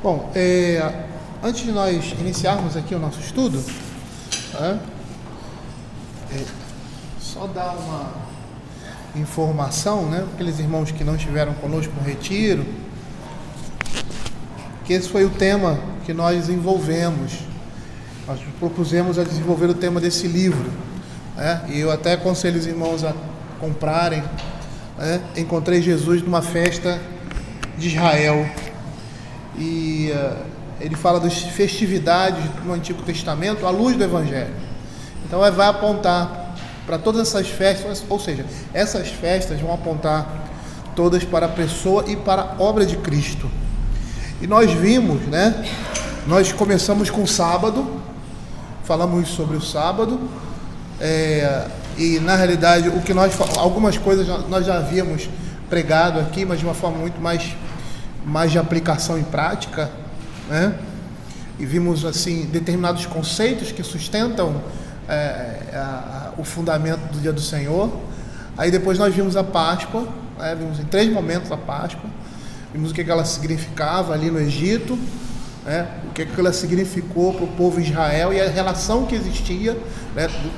Bom, antes de nós iniciarmos aqui o nosso estudo, só dar uma informação, né, aqueles irmãos que não estiveram conosco no retiro, que esse foi o tema que nós desenvolvemos. Nós propusemos a desenvolver o tema desse livro, e eu até aconselho os irmãos a comprarem. Encontrei Jesus numa festa de Israel, e ele fala das festividades no Antigo Testamento à luz do Evangelho. Então vai apontar para todas essas festas, ou seja, essas festas vão apontar todas para a pessoa e para a obra de Cristo. E nós vimos, nós começamos com o sábado, falamos sobre o sábado, e na realidade algumas coisas nós já havíamos pregado aqui, mas de uma forma muito mais de aplicação em prática, e vimos assim determinados conceitos que sustentam o fundamento do dia do Senhor. Aí depois nós vimos a Páscoa, vimos em 3 momentos a Páscoa, vimos o que ela significava ali no Egito, o que ela significou para o povo de Israel e a relação que existia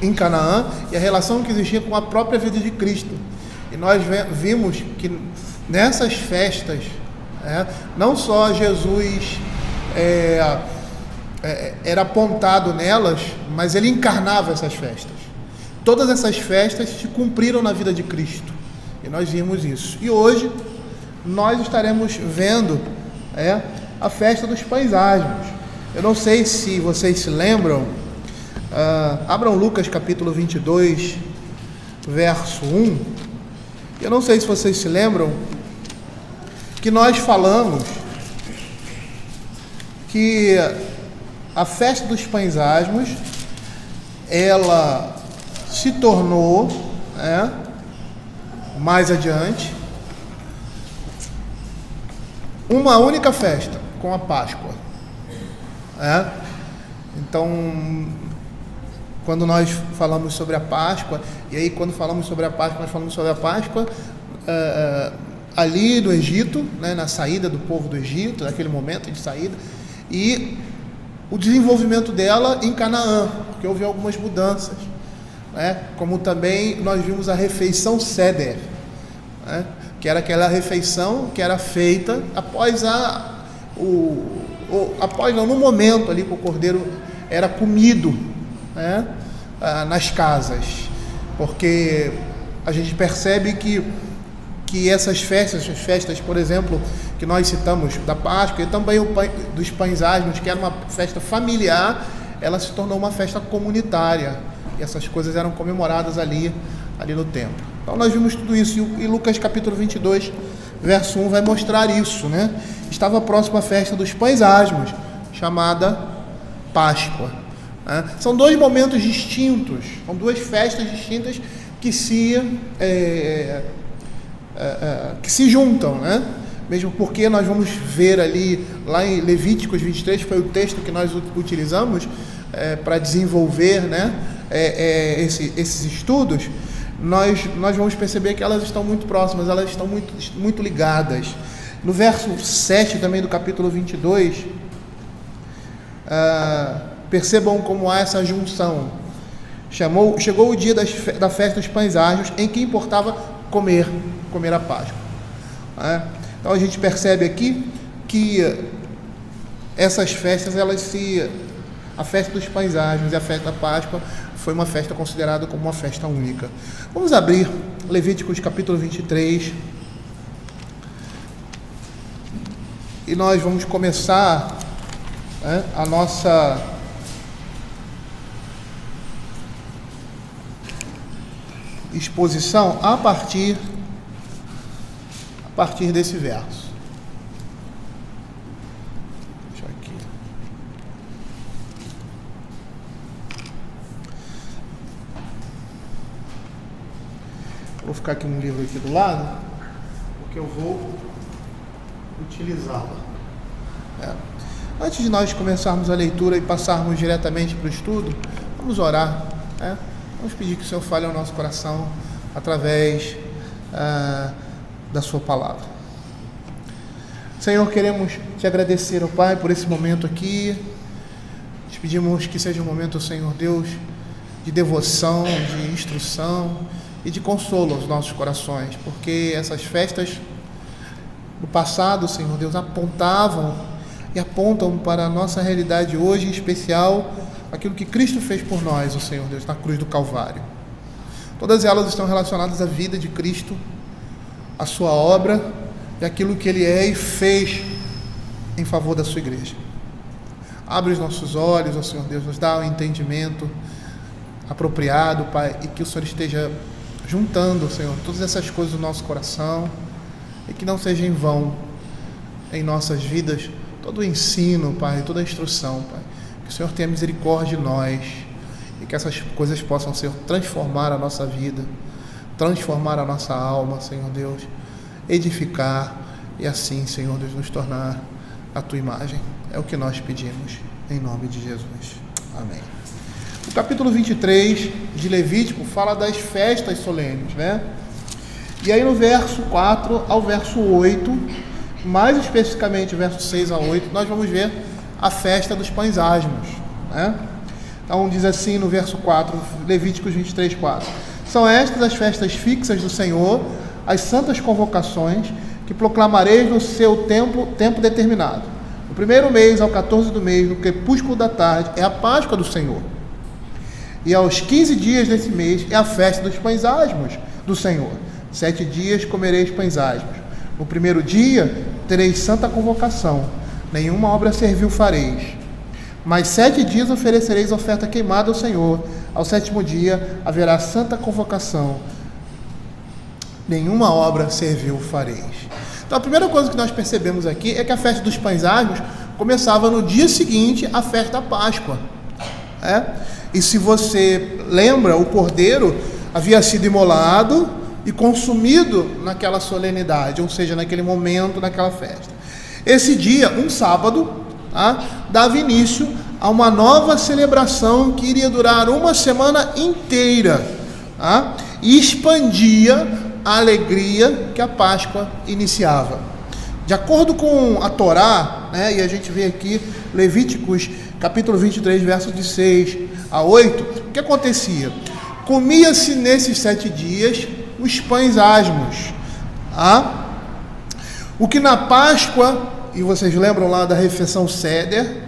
em Canaã e a relação que existia com a própria vida de Cristo. E nós vimos que nessas festas, não só Jesus era apontado nelas, mas ele encarnava essas festas. Todas essas festas se cumpriram na vida de Cristo, e nós vimos isso. E hoje nós estaremos vendo a festa dos pães asmos. Eu não sei se vocês se lembram, abram Lucas capítulo 22, verso 1. Eu não sei se vocês se lembram que nós falamos que a festa dos pães asmos, ela se tornou, mais adiante, uma única festa com a Páscoa. Então, quando nós falamos sobre a Páscoa, e aí quando falamos sobre a Páscoa, nós falamos sobre a Páscoa ali no Egito, na saída do povo do Egito, naquele momento de saída, e o desenvolvimento dela em Canaã, porque houve algumas mudanças, como também nós vimos a refeição Seder, que era aquela refeição que era feita após no momento ali que o cordeiro era comido, nas casas, porque a gente percebe que essas festas, por exemplo, que nós citamos da Páscoa e também dos pães asmos, que era uma festa familiar, ela se tornou uma festa comunitária, e essas coisas eram comemoradas ali no templo. Então nós vimos tudo isso, e Lucas capítulo 22, verso 1 vai mostrar isso, Estava próxima a festa dos pães asmos, chamada Páscoa. São 2 momentos distintos, são 2 festas distintas que se juntam, mesmo porque nós vamos ver ali, lá em Levíticos 23, foi o texto que nós utilizamos para desenvolver esses estudos. Nós vamos perceber que elas estão muito próximas, elas estão muito ligadas. No verso 7 também do capítulo 22, percebam como há essa junção. Chegou o dia da festa dos pães asmos, em que importava comer a Páscoa. Então a gente percebe aqui que essas festas, a festa dos pães asmos e a festa da Páscoa foi uma festa considerada como uma festa única. Vamos abrir Levíticos capítulo 23, e nós vamos começar a nossa exposição a partir desse verso. Deixa aqui. Vou ficar aqui um livro aqui do lado, porque eu vou utilizá-la. Antes de nós começarmos a leitura e passarmos diretamente para o estudo, vamos orar. Vamos pedir que o Senhor fale ao nosso coração através da sua palavra. Senhor, queremos te agradecer, ó Pai, por esse momento aqui. Te pedimos que seja um momento, Senhor Deus, de devoção, de instrução e de consolo aos nossos corações, porque essas festas do passado, Senhor Deus, apontavam e apontam para a nossa realidade hoje, em especial aquilo que Cristo fez por nós, o Senhor Deus, na cruz do Calvário. Todas elas estão relacionadas à vida de Cristo, à sua obra e aquilo que Ele é e fez em favor da sua igreja. Abre os nossos olhos, ó Senhor Deus, nos dá um entendimento apropriado, Pai, e que o Senhor esteja juntando, Senhor, todas essas coisas no nosso coração, e que não seja em vão em nossas vidas todo o ensino, Pai, toda a instrução, Pai. Que o Senhor tenha misericórdia de nós e que essas coisas possam, Senhor, transformar a nossa vida, transformar a nossa alma, Senhor Deus, edificar e assim, Senhor Deus, nos tornar a Tua imagem. É o que nós pedimos, em nome de Jesus. Amém. O capítulo 23 de Levítico fala das festas solenes, né? E aí no verso 4 ao verso 8, mais especificamente verso 6 a 8, nós vamos ver a festa dos pães asmos, né? Então diz assim no verso 4, Levíticos 23, 4: São estas as festas fixas do Senhor, as santas convocações, que proclamareis no seu tempo determinado. No primeiro mês, ao 14 do mês, no crepúsculo da tarde, é a Páscoa do Senhor. E aos 15 dias desse mês é a festa dos pães asmos do Senhor. 7 dias comereis pães asmos. No primeiro dia tereis santa convocação, nenhuma obra servil fareis. Mas 7 dias oferecereis oferta queimada ao Senhor. Ao 7º dia haverá santa convocação, nenhuma obra servil fareis. Então a primeira coisa que nós percebemos aqui é que a festa dos pães asmos começava no dia seguinte à festa da Páscoa. E se você lembra, o cordeiro havia sido imolado e consumido naquela solenidade, ou seja, naquele momento, naquela festa. Esse dia, um sábado, dava início a uma nova celebração que iria durar uma semana inteira, e expandia a alegria que a Páscoa iniciava. De acordo com a Torá, e a gente vê aqui Levíticos capítulo 23, versos de 6 a 8, o que acontecia? Comia-se nesses 7 dias os pães asmos, o que na Páscoa, e vocês lembram lá da refeição Seder,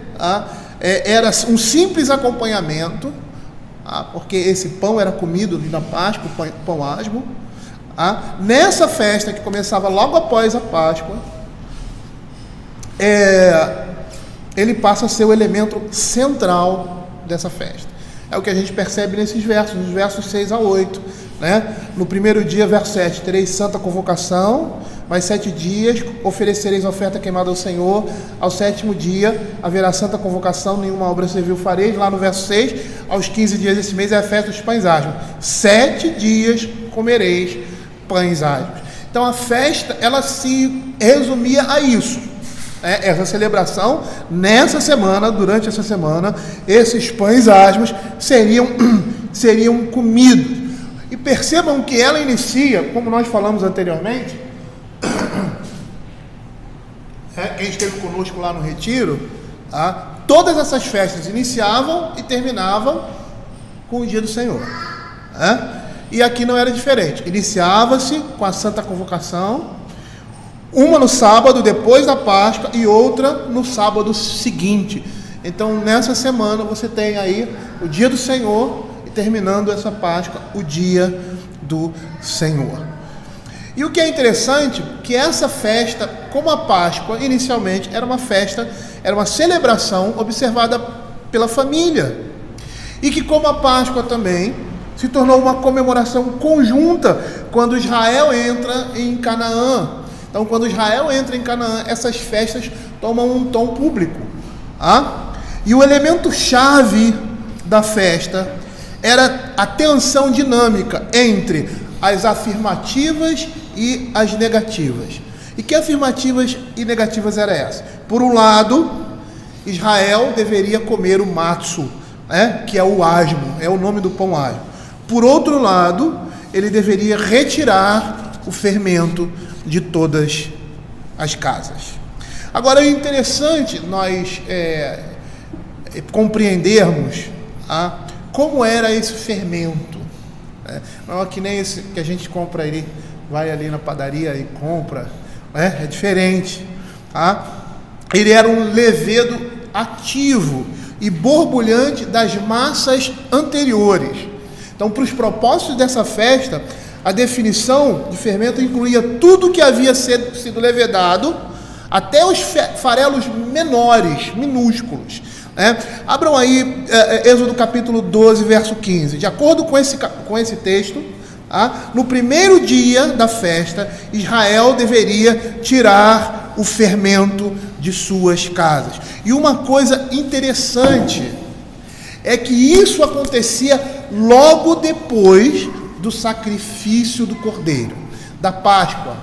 era um simples acompanhamento, porque esse pão era comido na Páscoa, o pão asmo. Nessa festa que começava logo após a Páscoa, ele passa a ser o elemento central dessa festa. É o que a gente percebe nesses versos, nos versos 6 a 8, né? No primeiro dia, verso 7, tereis santa convocação, mais 7 dias oferecereis oferta queimada ao Senhor. Ao 7º dia haverá santa convocação, nenhuma obra servil fareis. Lá no verso 6, aos 15 dias desse mês é a festa dos pães asmos. 7 dias comereis pães asmos. Então a festa, ela se resumia a isso. Essa celebração, nessa semana, durante essa semana, esses pães asmos seriam comidos. E percebam que ela inicia, como nós falamos anteriormente, quem esteve conosco lá no retiro, todas essas festas iniciavam e terminavam com o dia do Senhor. E aqui não era diferente. Iniciava-se com a santa convocação, uma no sábado depois da Páscoa e outra no sábado seguinte. Então nessa semana você tem aí o dia do Senhor e terminando essa Páscoa, o dia do Senhor. E o que é interessante, que essa festa, como a Páscoa inicialmente era uma festa, era uma celebração observada pela família, e que como a Páscoa também se tornou uma comemoração conjunta quando Israel entra em Canaã. Então, quando Israel entra em Canaã, essas festas tomam um tom público. E o elemento chave da festa era a tensão dinâmica entre as afirmativas e as negativas. E que afirmativas e negativas eram essas? Por um lado, Israel deveria comer o matzo, que é o asmo, é o nome do pão asmo. Por outro lado, ele deveria retirar o fermento de todas as casas. Agora é interessante nós compreendermos como era esse fermento. Não é que nem esse que a gente compra, ele vai ali na padaria e compra, é diferente. Ele era um levedo ativo e borbulhante das massas anteriores. Então, para os propósitos dessa festa, a definição de fermento incluía tudo que havia sido levedado, até os farelos menores, minúsculos. Abram aí Êxodo capítulo 12, verso 15. De acordo com esse texto, no primeiro dia da festa, Israel deveria tirar o fermento de suas casas. E uma coisa interessante é que isso acontecia logo depois do sacrifício do cordeiro, da Páscoa,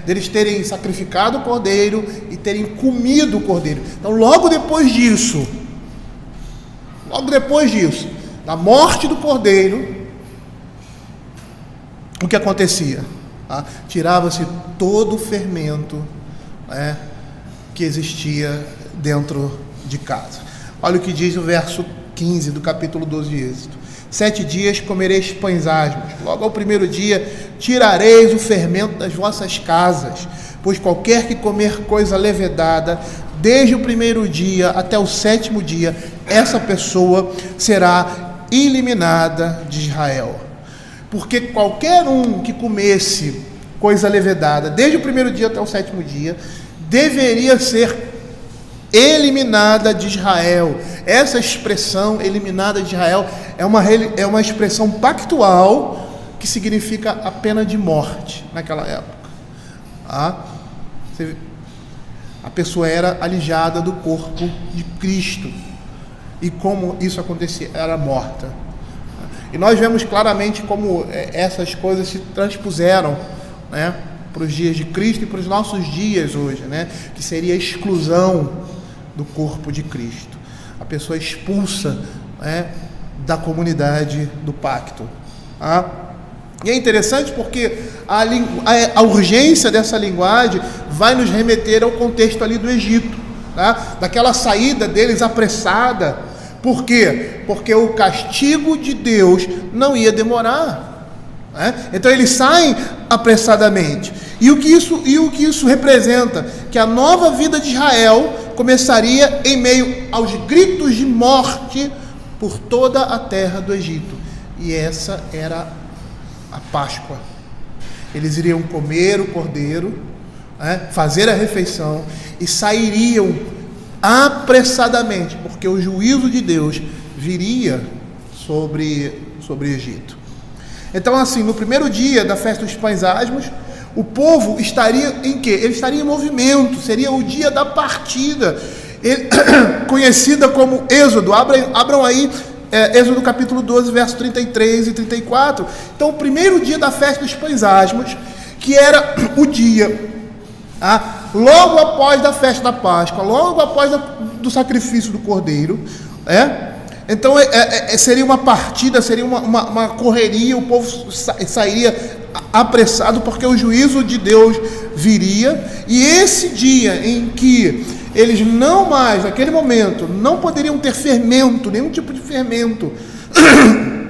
deles terem sacrificado o cordeiro e terem comido o cordeiro. Então, logo depois disso, da morte do cordeiro, o que acontecia? Tirava-se todo o fermento que existia dentro de casa. Olha o que diz o verso 15 do capítulo 12 de Êxodo. 7 dias comereis pães asmos, logo ao primeiro dia tirareis o fermento das vossas casas, pois qualquer que comer coisa levedada, desde o primeiro dia até o 7º dia, essa pessoa será eliminada de Israel. Porque qualquer um que comesse coisa levedada, desde o primeiro dia até o 7º dia, deveria ser eliminada de Israel. Essa expressão, eliminada de Israel, é uma expressão pactual que significa a pena de morte naquela época. A pessoa era alijada do corpo de Cristo. E como isso acontecia? Era morta. E nós vemos claramente como essas coisas se transpuseram, para os dias de Cristo e para os nossos dias hoje, que seria a exclusão do corpo de Cristo, a pessoa expulsa da comunidade do pacto. E é interessante porque a urgência dessa linguagem vai nos remeter ao contexto ali do Egito, daquela saída deles apressada. Por quê? Porque o castigo de Deus não ia demorar. Então eles saem apressadamente. E o que isso representa? Que a nova vida de Israel começaria em meio aos gritos de morte por toda a terra do Egito. E essa era a Páscoa. Eles iriam comer o cordeiro, fazer a refeição e sairiam apressadamente, porque o juízo de Deus viria sobre o Egito. Então, assim, no primeiro dia da festa dos pães asmos, o povo estaria em quê? Ele estaria em movimento, seria o dia da partida, conhecida como Êxodo. Abram aí Êxodo capítulo 12, versos 33 e 34. Então, o primeiro dia da festa dos pães asmos, que era o dia logo após da festa da Páscoa, logo após do sacrifício do cordeiro, então seria uma partida, seria uma correria, o povo sairia apressado, porque o juízo de Deus viria, e esse dia em que eles não mais, naquele momento, não poderiam ter fermento, nenhum tipo de fermento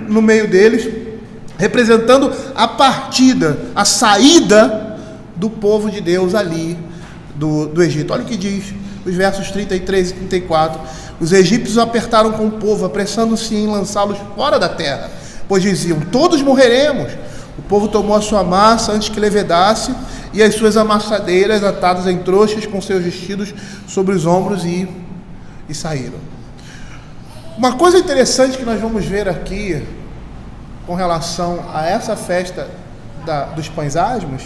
no meio deles, representando a partida, a saída do povo de Deus ali do Egito. Olha o que diz os versos 33 e 34. Os egípcios apertaram com o povo, apressando-se em lançá-los fora da terra, pois diziam: todos morreremos. O povo tomou a sua massa antes que levedasse, e as suas amassadeiras atadas em trouxas com seus vestidos sobre os ombros, e saíram. Uma coisa interessante que nós vamos ver aqui com relação a essa festa dos pães asmos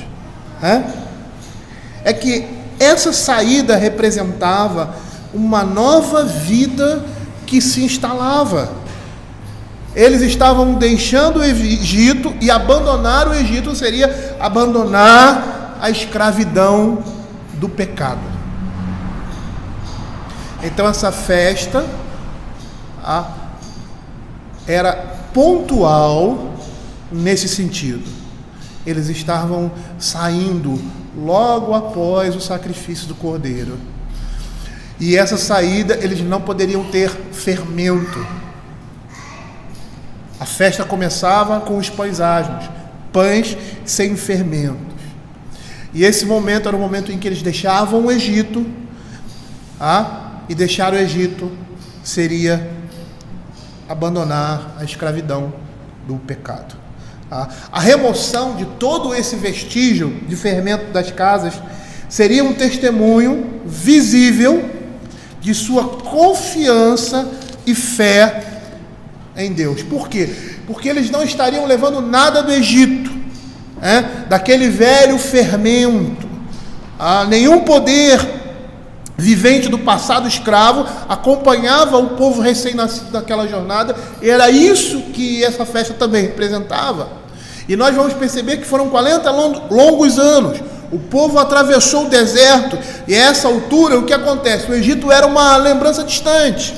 é que essa saída representava uma nova vida que se instalava. Eles estavam deixando o Egito, e abandonar o Egito seria abandonar a escravidão do pecado. Então essa festa era pontual nesse sentido. Eles estavam saindo logo após o sacrifício do cordeiro. E essa saída, eles não poderiam ter fermento. A festa começava com os pães asmos, pães sem fermentos. E esse momento era o momento em que eles deixavam o Egito, e deixar o Egito seria abandonar a escravidão do pecado. A remoção de todo esse vestígio de fermento das casas seria um testemunho visível de sua confiança e fé em Deus. Por quê? Porque eles não estariam levando nada do Egito, daquele velho fermento. Nenhum poder vivente do passado escravo acompanhava o povo recém-nascido naquela jornada, e era isso que essa festa também representava. E nós vamos perceber que foram 40 longos anos. O povo atravessou o deserto, e a essa altura o que acontece? O Egito era uma lembrança distante.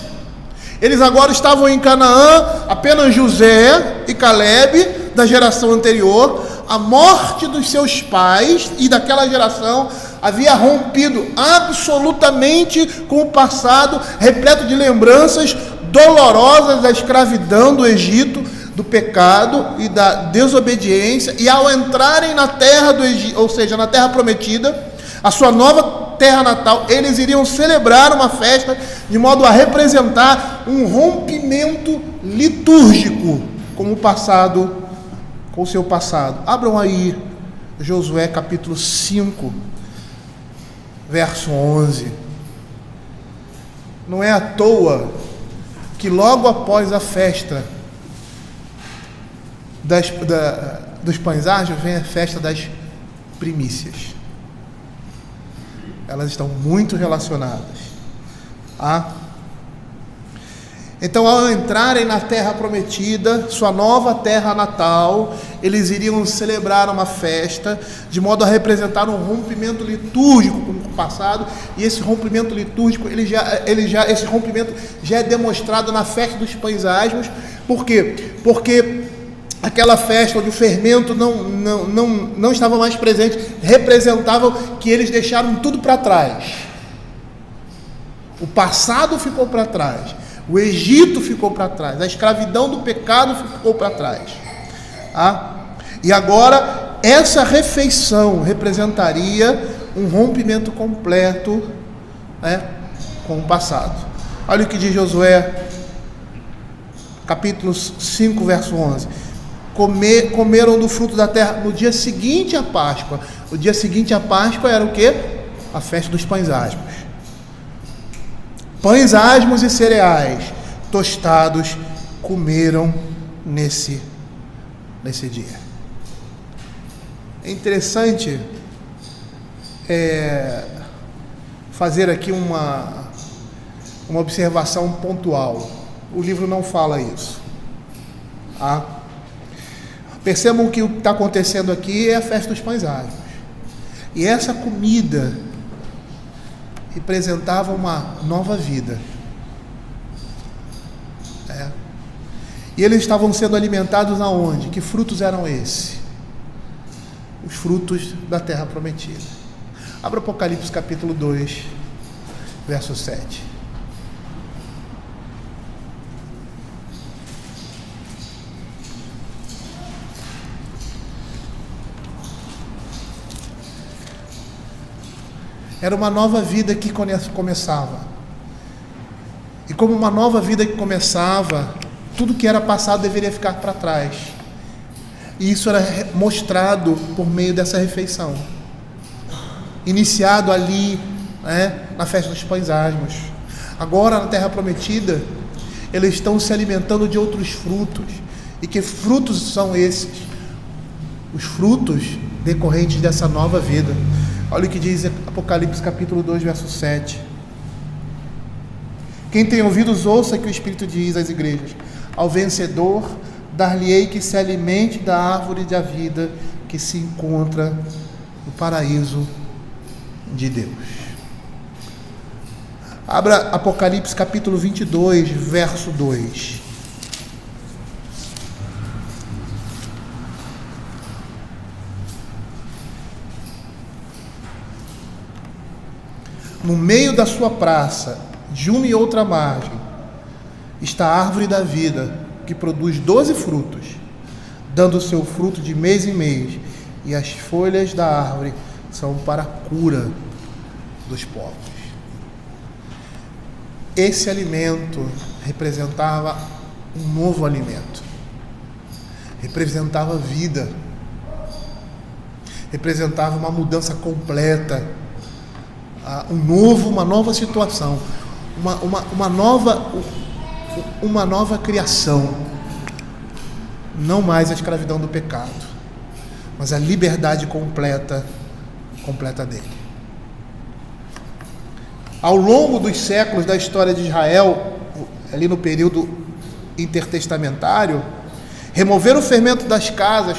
Eles agora estavam em Canaã, apenas José e Calebe, da geração anterior. A morte dos seus pais e daquela geração havia rompido absolutamente com o passado, repleto de lembranças dolorosas da escravidão do Egito, do pecado e da desobediência. E ao entrarem na terra do Egito, ou seja, na terra prometida, a sua nova terra natal, eles iriam celebrar uma festa de modo a representar um rompimento litúrgico com o seu passado. Abram aí Josué capítulo 5, verso 11. Não é à toa que logo após a festa dos pães asmos vem a festa das primícias. Elas estão muito relacionadas. Então, ao entrarem na terra prometida, sua nova terra natal, eles iriam celebrar uma festa, de modo a representar um rompimento litúrgico com o passado. E esse rompimento litúrgico, esse rompimento já é demonstrado na festa dos pães asmos. Por quê? Porque aquela festa onde o fermento não estava mais presente, representava que eles deixaram tudo para trás. O passado ficou para trás, o Egito ficou para trás, a escravidão do pecado ficou para trás. E agora, essa refeição representaria um rompimento completo, com o passado. Olha o que diz Josué, capítulo 5, verso 11. Comeram do fruto da terra no dia seguinte à Páscoa. O dia seguinte à Páscoa era o quê? A festa dos pães asmos. Pães asmos e cereais tostados comeram nesse dia. É interessante fazer aqui uma observação pontual. O livro não fala isso. Percebam que o que está acontecendo aqui é a festa dos pães asmos. E essa comida representava uma nova vida. E eles estavam sendo alimentados aonde? Que frutos eram esses? Os frutos da terra prometida. Abra Apocalipse capítulo 2, verso 7. Era uma nova vida que começava. E como uma nova vida que começava, tudo que era passado deveria ficar para trás. E isso era mostrado por meio dessa refeição. Iniciado ali, na festa dos pães asmos. Agora, na terra prometida, eles estão se alimentando de outros frutos. E que frutos são esses? Os frutos decorrentes dessa nova vida. Olha o que diz Apocalipse capítulo 2, verso 7. Quem tem ouvidos, ouça que o Espírito diz às igrejas: ao vencedor, dar-lhe-ei que se alimente da árvore da vida que se encontra no paraíso de Deus. Abra Apocalipse capítulo 22, verso 2. no meio da sua praça, de uma e outra margem, está a árvore da vida, que produz 12 frutos, dando o seu fruto de mês em mês, e as folhas da árvore são para a cura dos povos. Esse alimento representava um novo alimento, representava vida, representava uma mudança completa, uma nova situação, uma nova criação. Não mais a escravidão do pecado, mas a liberdade completa dele. Ao longo dos séculos da história de Israel, ali no período intertestamentário, remover o fermento das casas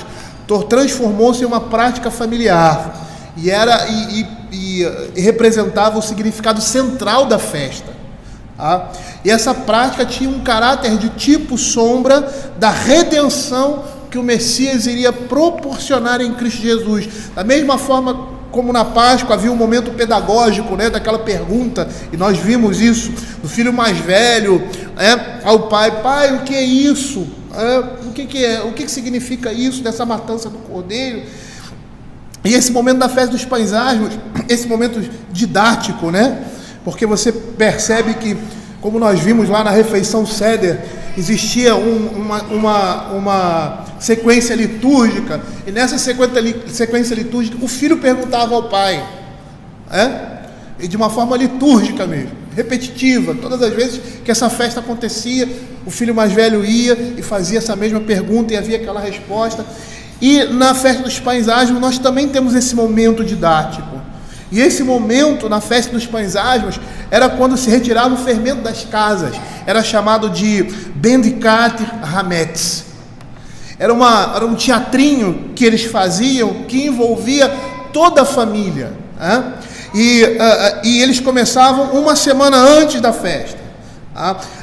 transformou-se em uma prática familiar e representava o significado central da festa. E essa prática tinha um caráter de tipo sombra da redenção que o Messias iria proporcionar em Cristo Jesus. Da mesma forma como na Páscoa havia um momento pedagógico, daquela pergunta, e nós vimos isso, do filho mais velho ao pai: pai, o que é isso? O que significa isso, dessa matança do cordeiro? E esse momento da festa dos pães asmos, esse momento didático, porque você percebe que, como nós vimos lá na refeição Seder, existia uma sequência litúrgica, e nessa sequência litúrgica o filho perguntava ao pai, e de uma forma litúrgica mesmo, repetitiva. Todas as vezes que essa festa acontecia, o filho mais velho ia e fazia essa mesma pergunta, e havia aquela resposta. E na festa dos pães asmos nós também temos esse momento didático. E esse momento, na festa dos pães asmos, era quando se retirava o fermento das casas. Era chamado de Bendikat Hametz. Era um teatrinho que eles faziam, que envolvia toda a família. E eles começavam uma semana antes da festa.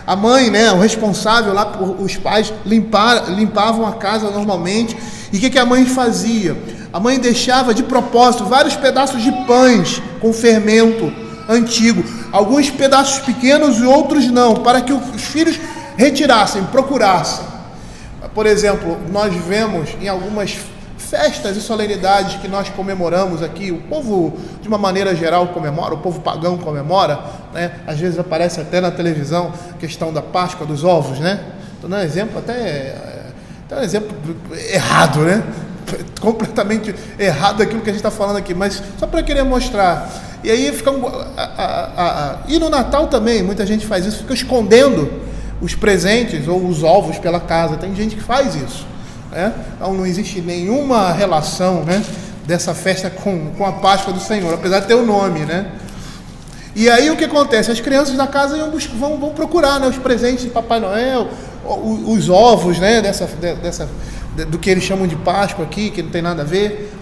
A mãe, o responsável lá, os pais limpavam a casa normalmente. E o que a mãe fazia? A mãe deixava de propósito vários pedaços de pães com fermento antigo, alguns pedaços pequenos e outros não, para que os filhos retirassem, procurassem. Por exemplo, nós vemos em algumas festas e solenidades que nós comemoramos aqui, o povo de uma maneira geral comemora, o povo pagão comemora, às vezes aparece até na televisão a questão da Páscoa dos ovos, Estou dando um exemplo até um exemplo errado, completamente errado aquilo que a gente está falando aqui, mas só para querer mostrar. E aí fica e no Natal também muita gente faz isso, fica escondendo os presentes ou os ovos pela casa. Tem gente que faz isso, Então não existe nenhuma relação, dessa festa com a Páscoa do Senhor, apesar de ter o nome, E aí o que acontece? As crianças da casa vão procurar, os presentes de Papai Noel, os ovos, do que eles chamam de Páscoa aqui, que não tem nada a ver,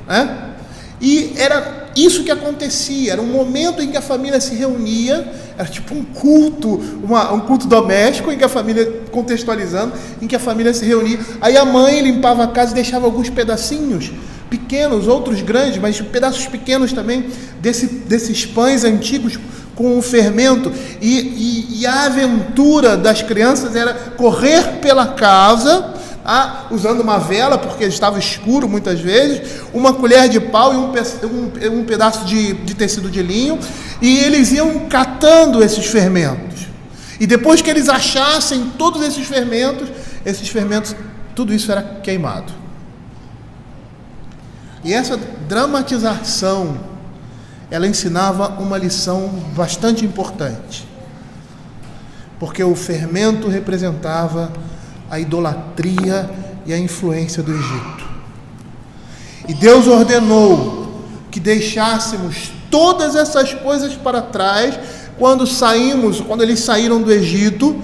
E era isso que acontecia. Era um momento em que a família se reunia, era tipo um culto, um culto doméstico, em que a família, contextualizando, em que a família se reunia. Aí a mãe limpava a casa e deixava alguns pedacinhos pequenos, outros grandes, mas pedaços pequenos também desses pães antigos com o fermento. E a aventura das crianças era correr pela casa, usando uma vela, porque estava escuro muitas vezes, uma colher de pau e um pedaço de tecido de linho, e eles iam catando esses fermentos. E depois que eles achassem todos esses fermentos, tudo isso era queimado. E essa dramatização, ela ensinava uma lição bastante importante, porque o fermento representava a idolatria e a influência do Egito. E Deus ordenou que deixássemos todas essas coisas para trás quando eles saíram do Egito,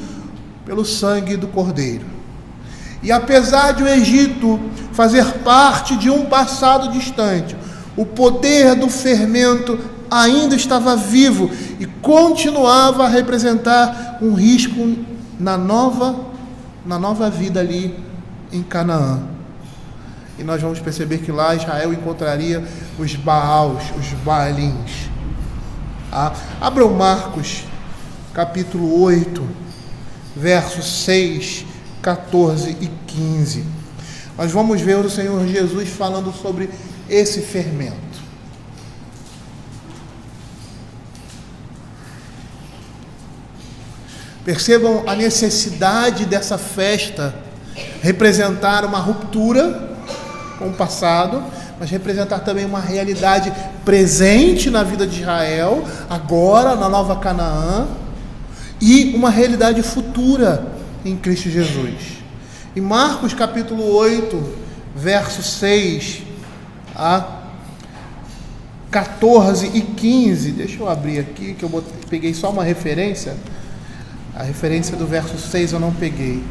pelo sangue do Cordeiro. E apesar de o Egito fazer parte de um passado distante, o poder do fermento ainda estava vivo e continuava a representar um risco na nova vida ali em Canaã. E nós vamos perceber que lá Israel encontraria os Baals, os Baalins. Abram Marcos, capítulo 8, versos 6, 14 e 15. Nós vamos ver o Senhor Jesus falando sobre esse fermento. Percebam a necessidade dessa festa representar uma ruptura com o passado, mas representar também uma realidade presente na vida de Israel, agora na Nova Canaã, e uma realidade futura em Cristo Jesus. Em Marcos capítulo 8, versos 6 a 14 e 15, deixa eu abrir aqui, que eu peguei só uma referência. A referência do verso 6 eu não peguei.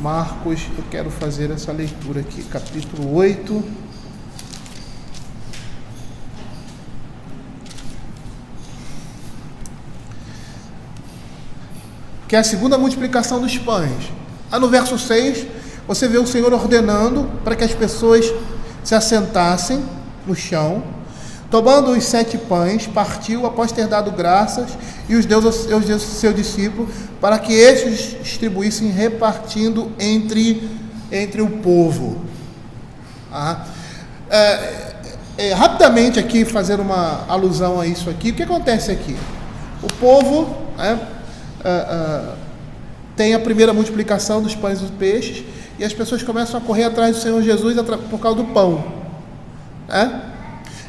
Marcos, eu quero fazer essa leitura aqui, capítulo 8. Que é a segunda multiplicação dos pães. No verso 6, você vê o Senhor ordenando para que as pessoas se assentassem no chão. Tomando os 7 pães, partiu após ter dado graças e os deu aos seus discípulos, para que estes distribuíssem, repartindo entre o povo. Rapidamente aqui, fazer uma alusão a isso aqui, o que acontece aqui? O povo tem a primeira multiplicação dos pães e dos peixes, e as pessoas começam a correr atrás do Senhor Jesus por causa do pão.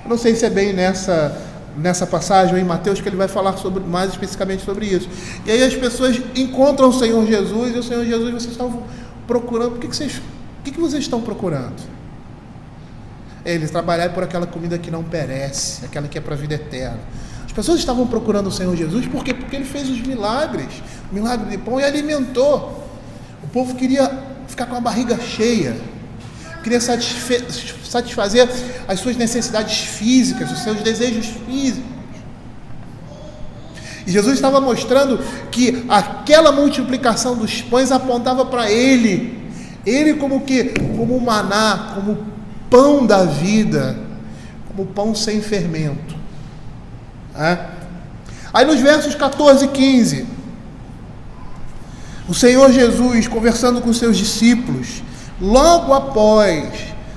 Eu não sei se é bem nessa passagem em Mateus que ele vai falar mais especificamente sobre isso. E aí as pessoas encontram o Senhor Jesus, e o Senhor Jesus, vocês estão procurando, o que vocês estão procurando? Eles trabalhar por aquela comida que não perece, aquela que é para a vida eterna. As pessoas estavam procurando o Senhor Jesus, por quê? Porque ele fez os milagres, o milagre de pão, e alimentou. O povo queria ficar com a barriga cheia, queria satisfazer as suas necessidades físicas, os seus desejos físicos. E Jesus estava mostrando que aquela multiplicação dos pães apontava para Ele como o maná, como o pão da vida, como o pão sem fermento. Aí nos versos 14 e 15, o Senhor Jesus, conversando com seus discípulos, logo após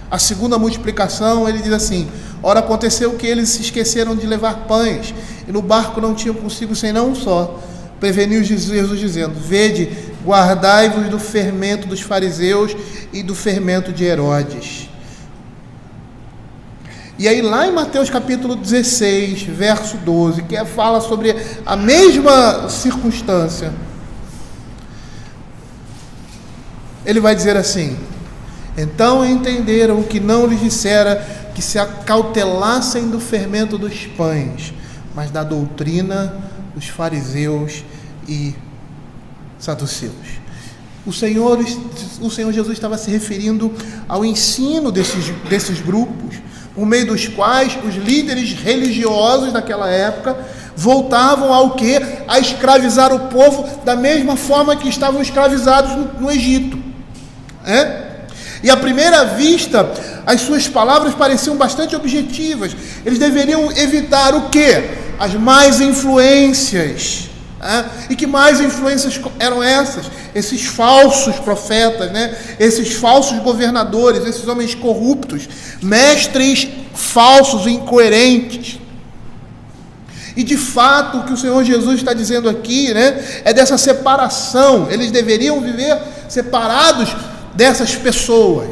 a segunda multiplicação, ele diz assim: ora, aconteceu que eles se esqueceram de levar pães, e no barco não tinham consigo senão um só. Preveniu Jesus dizendo: vede, guardai-vos do fermento dos fariseus e do fermento de Herodes. E aí lá em Mateus capítulo 16, verso 12, que fala sobre a mesma circunstância, ele vai dizer assim: então entenderam que não lhes dissera que se acautelassem do fermento dos pães, mas da doutrina dos fariseus e saduceus. O Senhor Jesus estava se referindo ao ensino desses grupos, por meio dos quais os líderes religiosos daquela época voltavam ao quê? A escravizar o povo da mesma forma que estavam escravizados no Egito. E à primeira vista, as suas palavras pareciam bastante objetivas. Eles deveriam evitar o quê? As más influências. E que mais influências eram essas? Esses falsos profetas, esses falsos governadores, esses homens corruptos, mestres falsos e incoerentes. E de fato, o que o Senhor Jesus está dizendo aqui, é dessa separação. Eles deveriam viver separados dessas pessoas,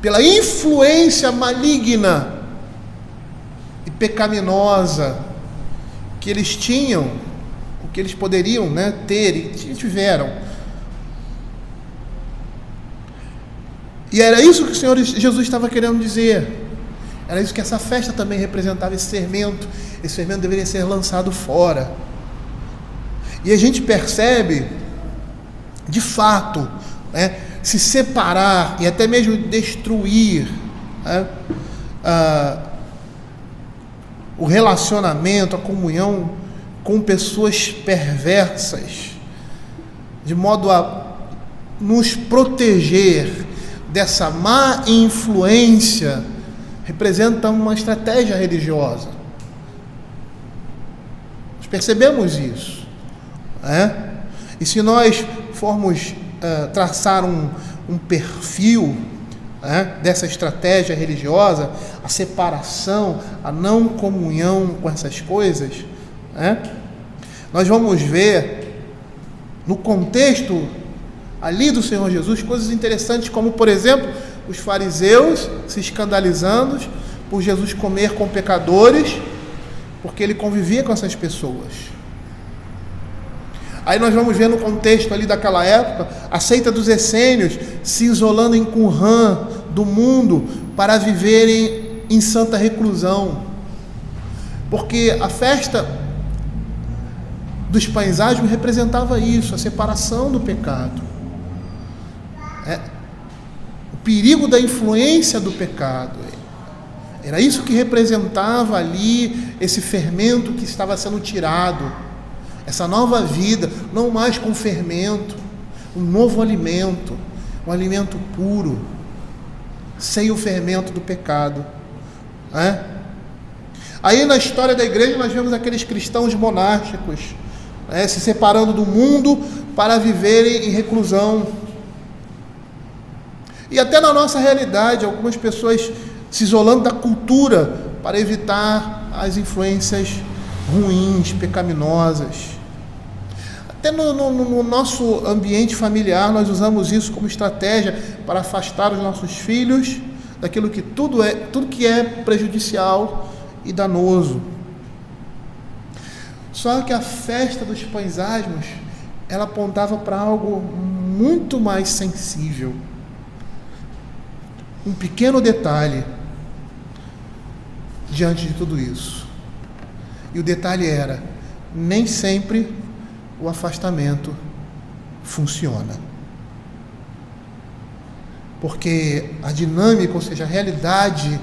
pela influência maligna e pecaminosa que eles tinham, o que eles poderiam ter e tiveram. E era isso que o Senhor Jesus estava querendo dizer. Era isso que essa festa também representava, esse fermento. Esse fermento deveria ser lançado fora. E a gente percebe, de fato, se separar e até mesmo destruir o relacionamento, a comunhão com pessoas perversas, de modo a nos proteger dessa má influência, representa uma estratégia religiosa. percebemos isso, né? E se nós formos traçar um perfil, né, dessa estratégia religiosa, a separação, a não comunhão com essas coisas, né, nós vamos ver no contexto ali do Senhor Jesus coisas interessantes, como por exemplo os fariseus se escandalizando por Jesus comer com pecadores, porque ele convivia com essas pessoas. Aí nós vamos ver no contexto ali daquela época a seita dos essênios se isolando em Qumran do mundo para viverem em santa reclusão, porque a festa dos pães asmos representava isso, a separação do pecado, o perigo da influência do pecado. Era isso que representava ali esse fermento que estava sendo tirado, essa nova vida, não mais com fermento, um novo alimento, um alimento puro, sem o fermento do pecado, né? Aí na história da igreja nós vemos aqueles cristãos monásticos, né, se separando do mundo para viverem em reclusão. E até na nossa realidade, algumas pessoas se isolando da cultura para evitar as influências ruins, pecaminosas. Até no nosso ambiente familiar nós usamos isso como estratégia para afastar os nossos filhos daquilo que tudo que é prejudicial e danoso. Só que a festa dos pães asmos, ela apontava para algo muito mais sensível. Um pequeno detalhe diante de tudo isso. E o detalhe era: nem sempre o afastamento funciona. Porque a dinâmica, ou seja, a realidade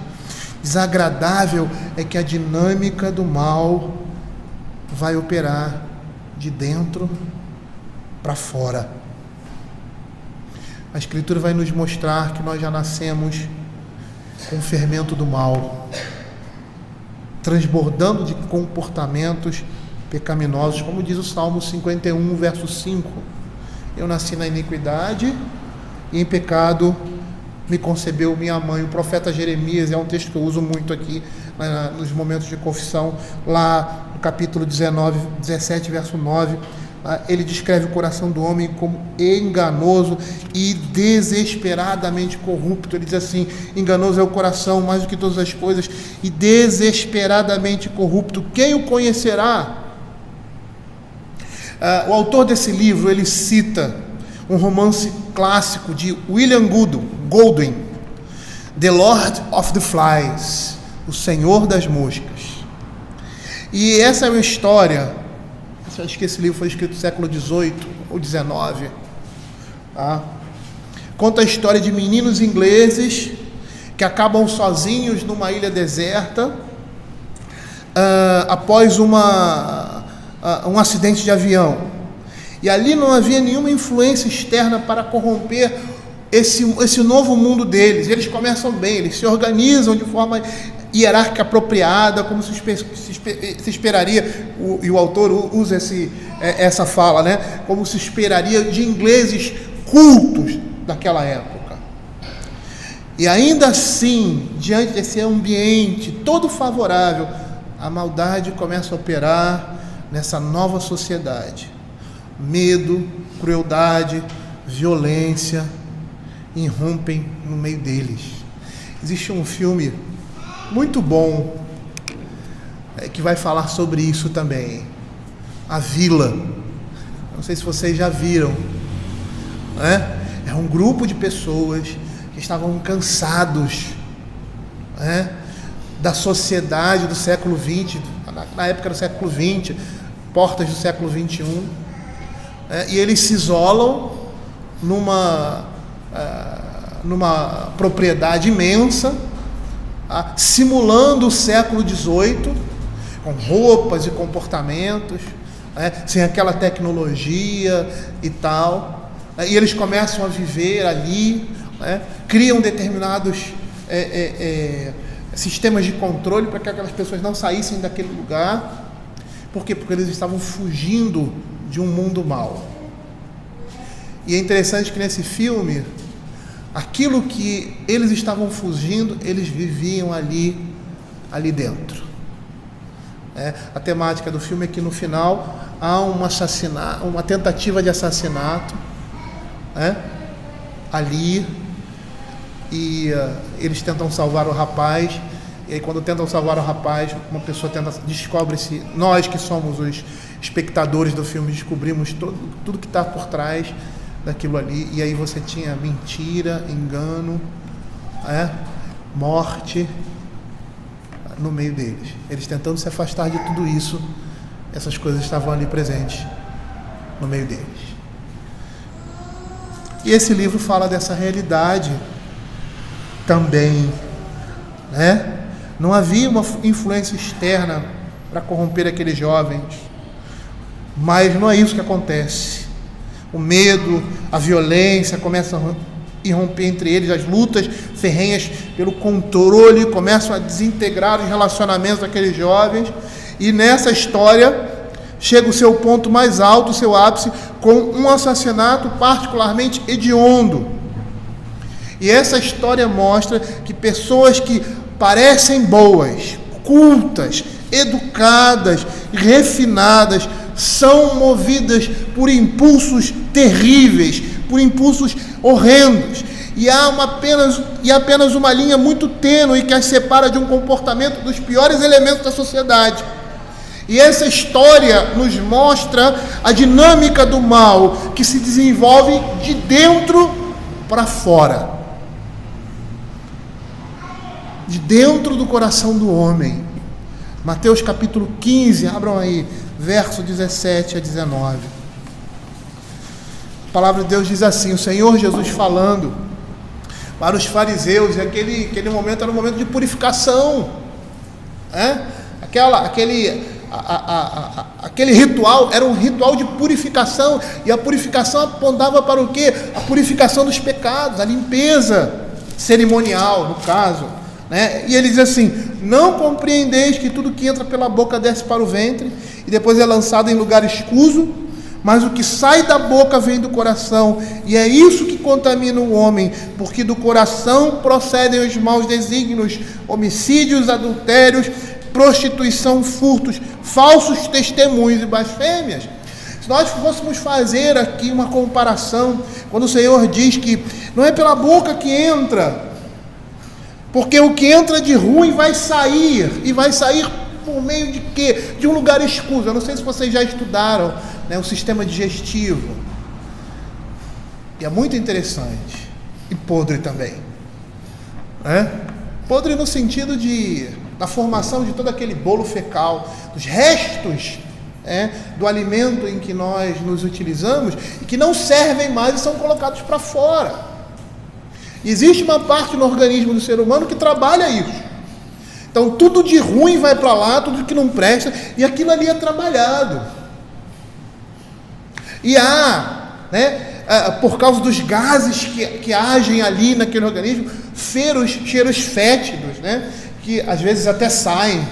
desagradável é que a dinâmica do mal vai operar de dentro para fora. A Escritura vai nos mostrar que nós já nascemos com o fermento do mal, transbordando de comportamentos pecaminosos, como diz o Salmo 51, verso 5. Eu nasci na iniquidade e em pecado me concebeu minha mãe. O profeta Jeremias, é um texto que eu uso muito aqui nos momentos de confissão, lá no capítulo 17, verso 9, ele descreve o coração do homem como enganoso e desesperadamente corrupto. Ele diz assim: enganoso é o coração mais do que todas as coisas e desesperadamente corrupto, quem o conhecerá? O autor desse livro, ele cita um romance clássico de William Goldwyn, The Lord of the Flies, o Senhor das Moscas. E essa é uma história, acho que esse livro foi escrito no século XVIII ou XIX, tá? Conta a história de meninos ingleses que acabam sozinhos numa ilha deserta após um acidente de avião. E ali não havia nenhuma influência externa para corromper esse novo mundo deles. Eles começam bem, eles se organizam de forma hierárquica apropriada, como se esperaria, e o autor usa essa fala, né? Como se esperaria de ingleses cultos daquela época. E ainda assim, diante desse ambiente todo favorável, a maldade começa a operar nessa nova sociedade. Medo, crueldade, violência irrompem no meio deles. Existe um filme muito bom que vai falar sobre isso também, A Vila. Não sei se vocês já viram, né? É um grupo de pessoas que estavam cansados, né, da sociedade do século XX, na época do século XX, portas do século XXI, e eles se isolam numa propriedade imensa, simulando o século XVIII, com roupas e comportamentos, sem aquela tecnologia e tal, e eles começam a viver ali, criam determinados sistemas de controle para que aquelas pessoas não saíssem daquele lugar, Por quê? Porque eles estavam fugindo de um mundo mau. E é interessante que nesse filme, aquilo que eles estavam fugindo, eles viviam ali dentro. A temática do filme é que no final há uma tentativa de assassinato, ali, e eles tentam salvar o rapaz. E aí, quando tentam salvar o rapaz, uma pessoa descobre-se, nós que somos os espectadores do filme, descobrimos tudo que está por trás daquilo ali. E aí você tinha mentira, engano, morte no meio deles. Eles tentando se afastar de tudo isso, essas coisas estavam ali presentes no meio deles. E esse livro fala dessa realidade também, Não havia uma influência externa para corromper aqueles jovens, mas não é isso que acontece. O medo, a violência começam a irromper entre eles, as lutas ferrenhas pelo controle começam a desintegrar os relacionamentos daqueles jovens, e nessa história chega o seu ponto mais alto, o seu ápice, com um assassinato particularmente hediondo. E essa história mostra que pessoas que parecem boas, cultas, educadas, refinadas, são movidas por impulsos terríveis, por impulsos horrendos. E há apenas uma linha muito tênue que as separa de um comportamento dos piores elementos da sociedade. E essa história nos mostra a dinâmica do mal que se desenvolve de dentro para fora. De dentro do coração do homem. Mateus capítulo 15, abram aí, verso 17 a 19. A palavra de Deus diz assim: o Senhor Jesus falando para os fariseus, aquele momento era um momento de purificação, aquele ritual era um ritual de purificação, e a purificação apontava para o quê? A purificação dos pecados, a limpeza cerimonial, no caso. E ele diz assim: não compreendeis que tudo que entra pela boca desce para o ventre e depois é lançado em lugar escuso, mas o que sai da boca vem do coração, e é isso que contamina o homem, porque do coração procedem os maus desígnios, homicídios, adultérios, prostituição, furtos, falsos testemunhos e blasfêmias. Se nós fôssemos fazer aqui uma comparação, quando o Senhor diz que não é pela boca que entra, porque o que entra de ruim vai sair, e vai sair por meio de quê? De um lugar escuso. Eu não sei se vocês já estudaram o sistema digestivo, e é muito interessante, e podre também, podre no sentido da formação de todo aquele bolo fecal, dos restos do alimento em que nós nos utilizamos, e que não servem mais e são colocados para fora. Existe uma parte no organismo do ser humano que trabalha isso. Então tudo de ruim vai para lá, tudo que não presta, e aquilo ali é trabalhado. E por causa dos gases que agem ali naquele organismo, cheiros fétidos, que às vezes até saem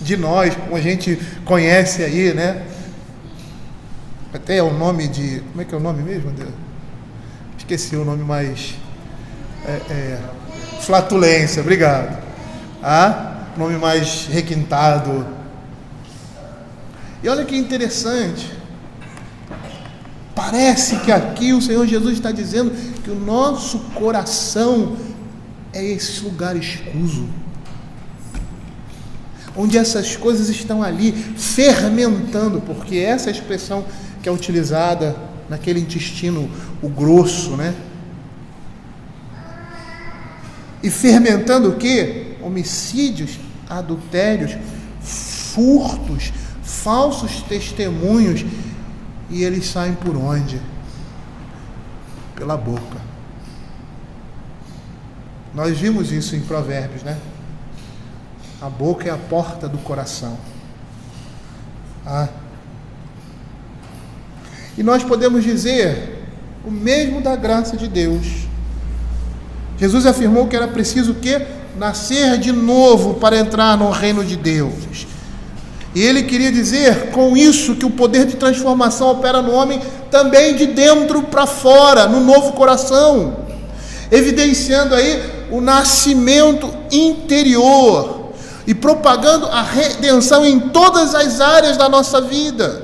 de nós, como a gente conhece aí, até é o nome de... Como é que é o nome mesmo? Esqueci o nome mais... flatulência, obrigado. Nome mais requintado. E olha que interessante, parece que aqui o Senhor Jesus está dizendo que o nosso coração é esse lugar escuso, onde essas coisas estão ali fermentando, porque essa é a expressão que é utilizada naquele intestino, o grosso, E fermentando o quê? Homicídios, adultérios, furtos, falsos testemunhos. E eles saem por onde? Pela boca. Nós vimos isso em Provérbios, A boca é a porta do coração. E nós podemos dizer o mesmo da graça de Deus. Jesus afirmou que era preciso o quê? Nascer de novo para entrar no reino de Deus. E ele queria dizer com isso que o poder de transformação opera no homem também de dentro para fora, no novo coração, evidenciando aí o nascimento interior e propagando a redenção em todas as áreas da nossa vida.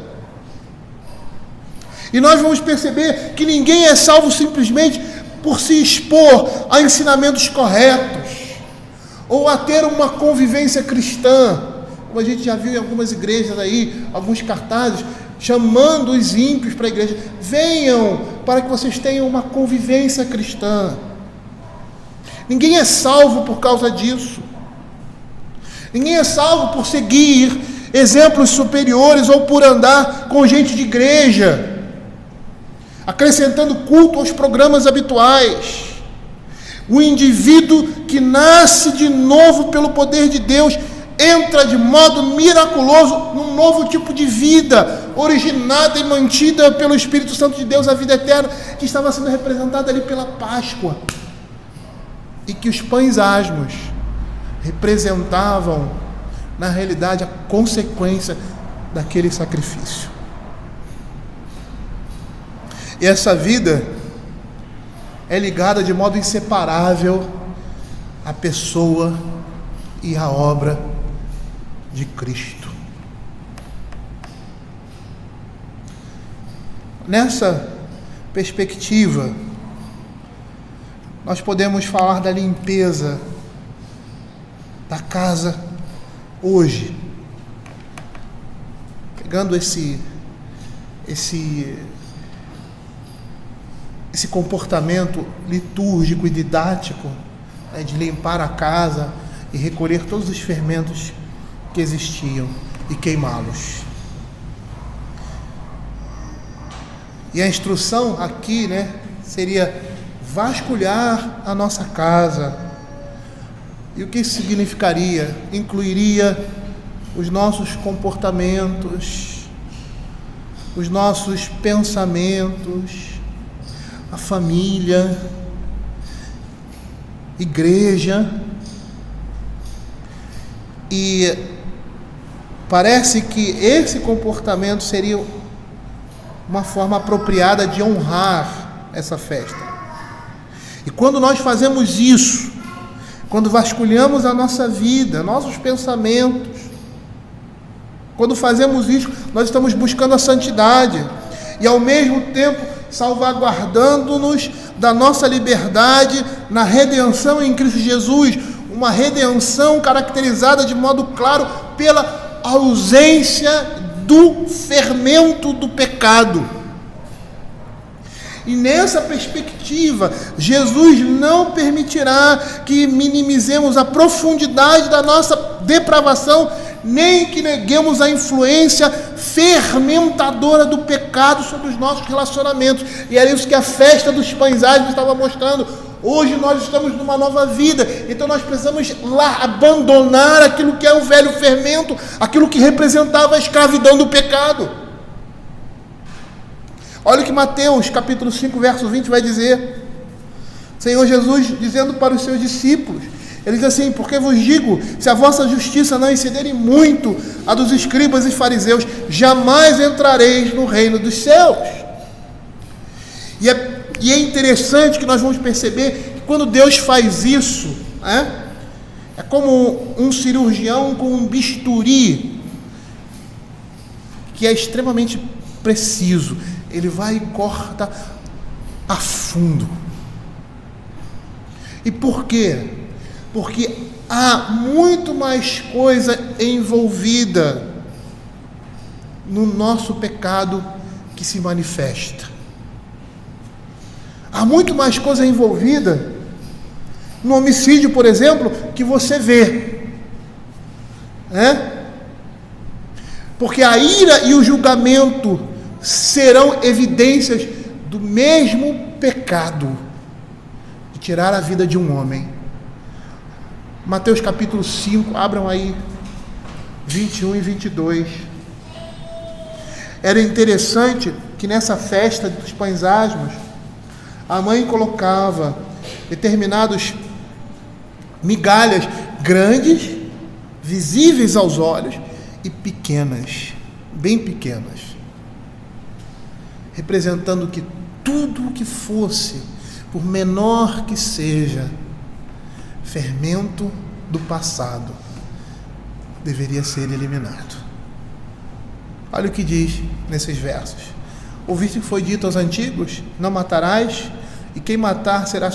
E nós vamos perceber que ninguém é salvo simplesmente por se expor a ensinamentos corretos ou a ter uma convivência cristã, como a gente já viu em algumas igrejas aí, alguns cartazes chamando os ímpios para a igreja: venham para que vocês tenham uma convivência cristã. Ninguém é salvo por causa disso. Ninguém é salvo por seguir exemplos superiores ou por andar com gente de igreja, acrescentando culto aos programas habituais. O indivíduo que nasce de novo pelo poder de Deus entra de modo miraculoso num novo tipo de vida, originada e mantida pelo Espírito Santo de Deus, a vida eterna, que estava sendo representada ali pela Páscoa, e que os pães asmos representavam, na realidade, a consequência daquele sacrifício. E essa vida é ligada de modo inseparável à pessoa e à obra de Cristo. Nessa perspectiva, nós podemos falar da limpeza da casa hoje, pegando esse comportamento litúrgico e didático, né, de limpar a casa e recolher todos os fermentos que existiam e queimá-los. E a instrução aqui, né, seria vasculhar a nossa casa. E o que isso significaria? Incluiria os nossos comportamentos, os nossos pensamentos, a família, igreja. E parece que esse comportamento seria uma forma apropriada de honrar essa festa. E quando nós fazemos isso, quando vasculhamos a nossa vida, nossos pensamentos, quando fazemos isso, nós estamos buscando a santidade e ao mesmo tempo salvaguardando-nos da nossa liberdade na redenção em Cristo Jesus, uma redenção caracterizada de modo claro pela ausência do fermento do pecado. E nessa perspectiva, Jesus não permitirá que minimizemos a profundidade da nossa depravação, nem que neguemos a influência fermentadora do pecado sobre os nossos relacionamentos. E era isso que a festa dos pães asmos estava mostrando. Hoje nós estamos numa nova vida, então nós precisamos lá abandonar aquilo que é o velho fermento, aquilo que representava a escravidão do pecado. Olha o que Mateus capítulo 5, verso 20 vai dizer. Senhor Jesus dizendo para os seus discípulos, ele diz assim: porque vos digo, se a vossa justiça não excederem muito a dos escribas e fariseus, jamais entrareis no reino dos céus. E é interessante que nós vamos perceber que quando Deus faz isso, é como um cirurgião com um bisturi, que é extremamente preciso. Ele vai e corta a fundo. E por quê? Porque há muito mais coisa envolvida no nosso pecado que se manifesta. Há muito mais coisa envolvida no homicídio, por exemplo, que você vê. Porque a ira e o julgamento serão evidências do mesmo pecado de tirar a vida de um homem. Mateus capítulo 5, abram aí 21 e 22. Era interessante que nessa festa dos pães asmos, a mãe colocava determinados migalhas grandes, visíveis aos olhos, e pequenas, bem pequenas, representando que tudo o que fosse, por menor que seja, fermento do passado, deveria ser eliminado. Olha o que diz nesses versos: ouviste que foi dito aos antigos, não matarás, e quem matar estará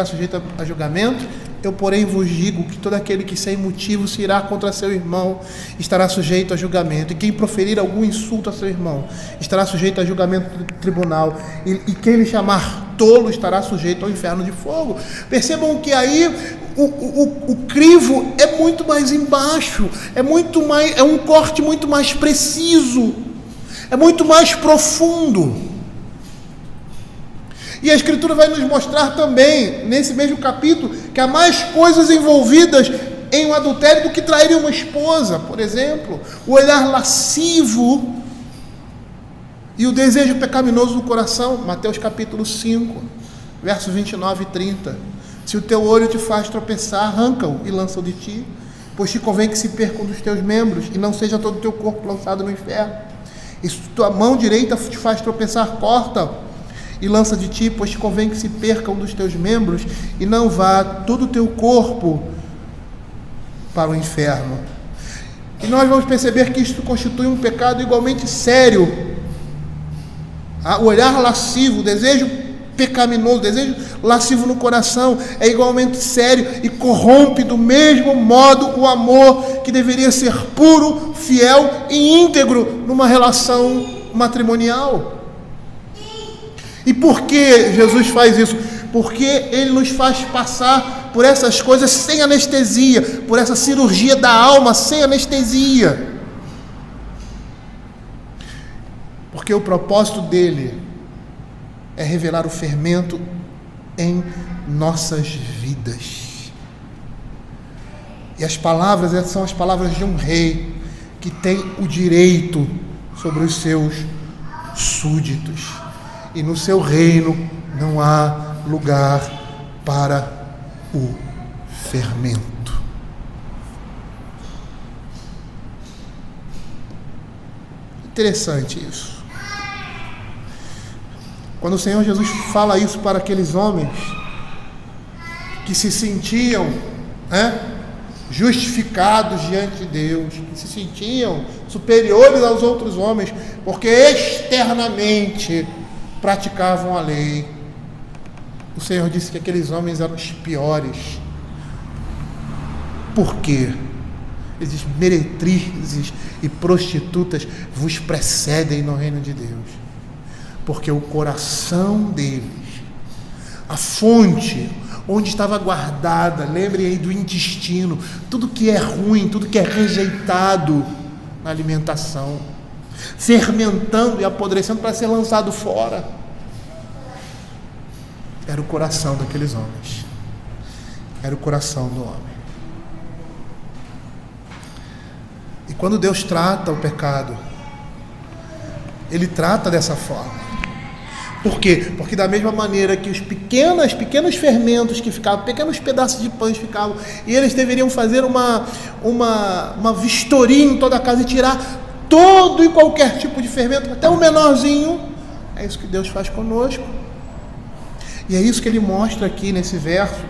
sujeito a julgamento. Eu, porém, vos digo que todo aquele que sem motivo se irá contra seu irmão estará sujeito a julgamento, e quem proferir algum insulto a seu irmão estará sujeito a julgamento do tribunal, e quem lhe chamar tolo estará sujeito ao inferno de fogo. Percebam que aí o crivo é muito mais embaixo, é um corte muito mais preciso, é muito mais profundo. E a Escritura vai nos mostrar também, nesse mesmo capítulo, que há mais coisas envolvidas em um adultério do que trair uma esposa. Por exemplo, o olhar lascivo e o desejo pecaminoso do coração. Mateus capítulo 5, versos 29 e 30. Se o teu olho te faz tropeçar, arranca-o e lança-o de ti, pois te convém que se perca um dos teus membros, e não seja todo o teu corpo lançado no inferno. E se tua mão direita te faz tropeçar, corta-o e lança de ti, pois te convém que se perca um dos teus membros, e não vá todo o teu corpo para o inferno. E nós vamos perceber que isto constitui um pecado igualmente sério. O olhar lascivo, o desejo pecaminoso, o desejo lascivo no coração é igualmente sério e corrompe do mesmo modo o amor que deveria ser puro, fiel e íntegro numa relação matrimonial. E por que Jesus faz isso? Porque Ele nos faz passar por essas coisas sem anestesia, por essa cirurgia da alma sem anestesia. Porque o propósito dele é revelar o fermento em nossas vidas. E as palavras, essas são as palavras de um rei que tem o direito sobre os seus súditos. E no seu reino não há lugar para o fermento. Interessante isso. Quando o Senhor Jesus fala isso para aqueles homens que se sentiam justificados diante de Deus, que se sentiam superiores aos outros homens, porque externamente praticavam a lei, o Senhor disse que aqueles homens eram os piores. Por quê? Esses meretrizes e prostitutas vos precedem no reino de Deus, porque o coração deles, a fonte onde estava guardada, lembrem aí do intestino, tudo que é ruim, tudo que é rejeitado na alimentação, fermentando e apodrecendo para ser lançado fora, era o coração daqueles homens, era o coração do homem. E quando Deus trata o pecado, Ele trata dessa forma. Por quê? Porque da mesma maneira que os pequenos fermentos que ficavam, pequenos pedaços de pães ficavam, e eles deveriam fazer uma vistoria em toda a casa e tirar todo e qualquer tipo de fermento, até o menorzinho. É isso que Deus faz conosco. E é isso que Ele mostra aqui nesse verso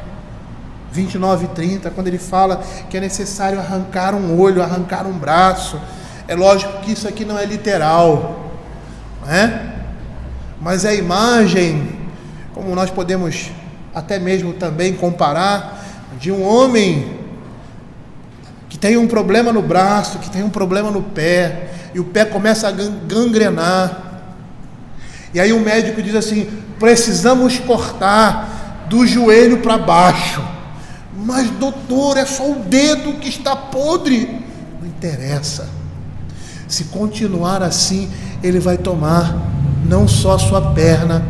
29 e 30, quando Ele fala que é necessário arrancar um olho, arrancar um braço. É lógico que isso aqui não é literal, não é? Mas é a imagem, como nós podemos até mesmo também comparar, de um homem que tem um problema no braço, que tem um problema no pé, e o pé começa a gangrenar. E aí o médico diz assim: precisamos cortar do joelho para baixo. Mas doutor, é só o dedo que está podre. Não interessa. Se continuar assim, ele vai tomar não só a sua perna,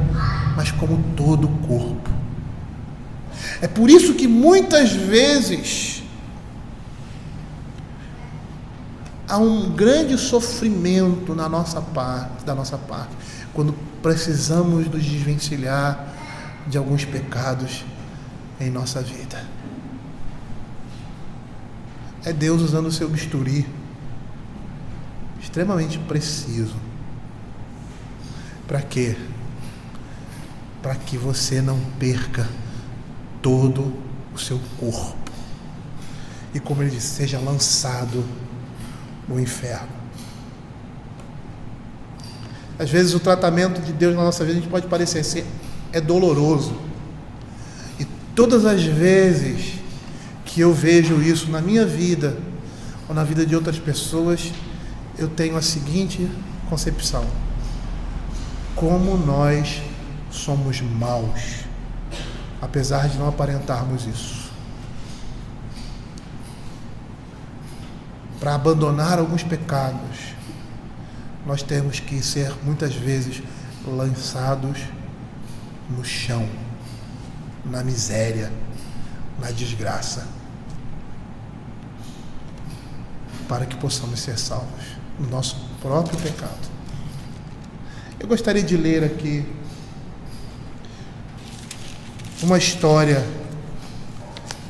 mas como todo o corpo. É por isso que muitas vezes há um grande sofrimento da nossa parte, quando precisamos nos desvencilhar de alguns pecados em nossa vida. É Deus usando o seu bisturi extremamente preciso. Para quê? Para que você não perca todo o seu corpo. E como ele disse, seja lançado no inferno. Às vezes o tratamento de Deus na nossa vida, a gente pode parecer ser, é doloroso. E todas as vezes que eu vejo isso na minha vida, ou na vida de outras pessoas, eu tenho a seguinte concepção: como nós somos maus, apesar de não aparentarmos isso. Para abandonar alguns pecados, nós temos que ser muitas vezes lançados no chão, na miséria, na desgraça, para que possamos ser salvos do nosso próprio pecado. Eu gostaria de ler aqui uma história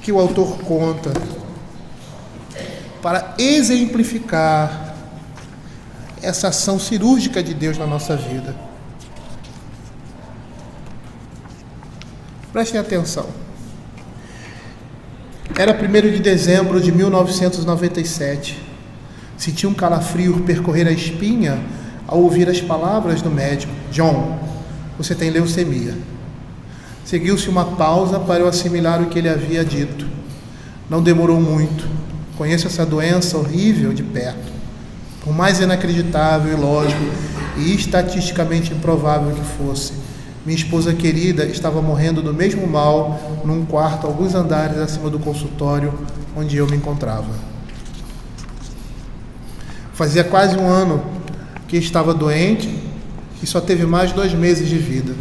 que o autor conta para exemplificar essa ação cirúrgica de Deus na nossa vida. Prestem atenção. Era 1º de dezembro de 1997. Senti um calafrio percorrer a espinha ao ouvir as palavras do médico. John, você tem leucemia. Seguiu-se uma pausa para eu assimilar o que ele havia dito. Não demorou muito. Conheço essa doença horrível de perto. Por mais inacreditável, ilógico e estatisticamente improvável que fosse, minha esposa querida estava morrendo do mesmo mal num quarto alguns andares acima do consultório onde eu me encontrava. Fazia quase um ano que estava doente e só teve mais 2 meses de vida.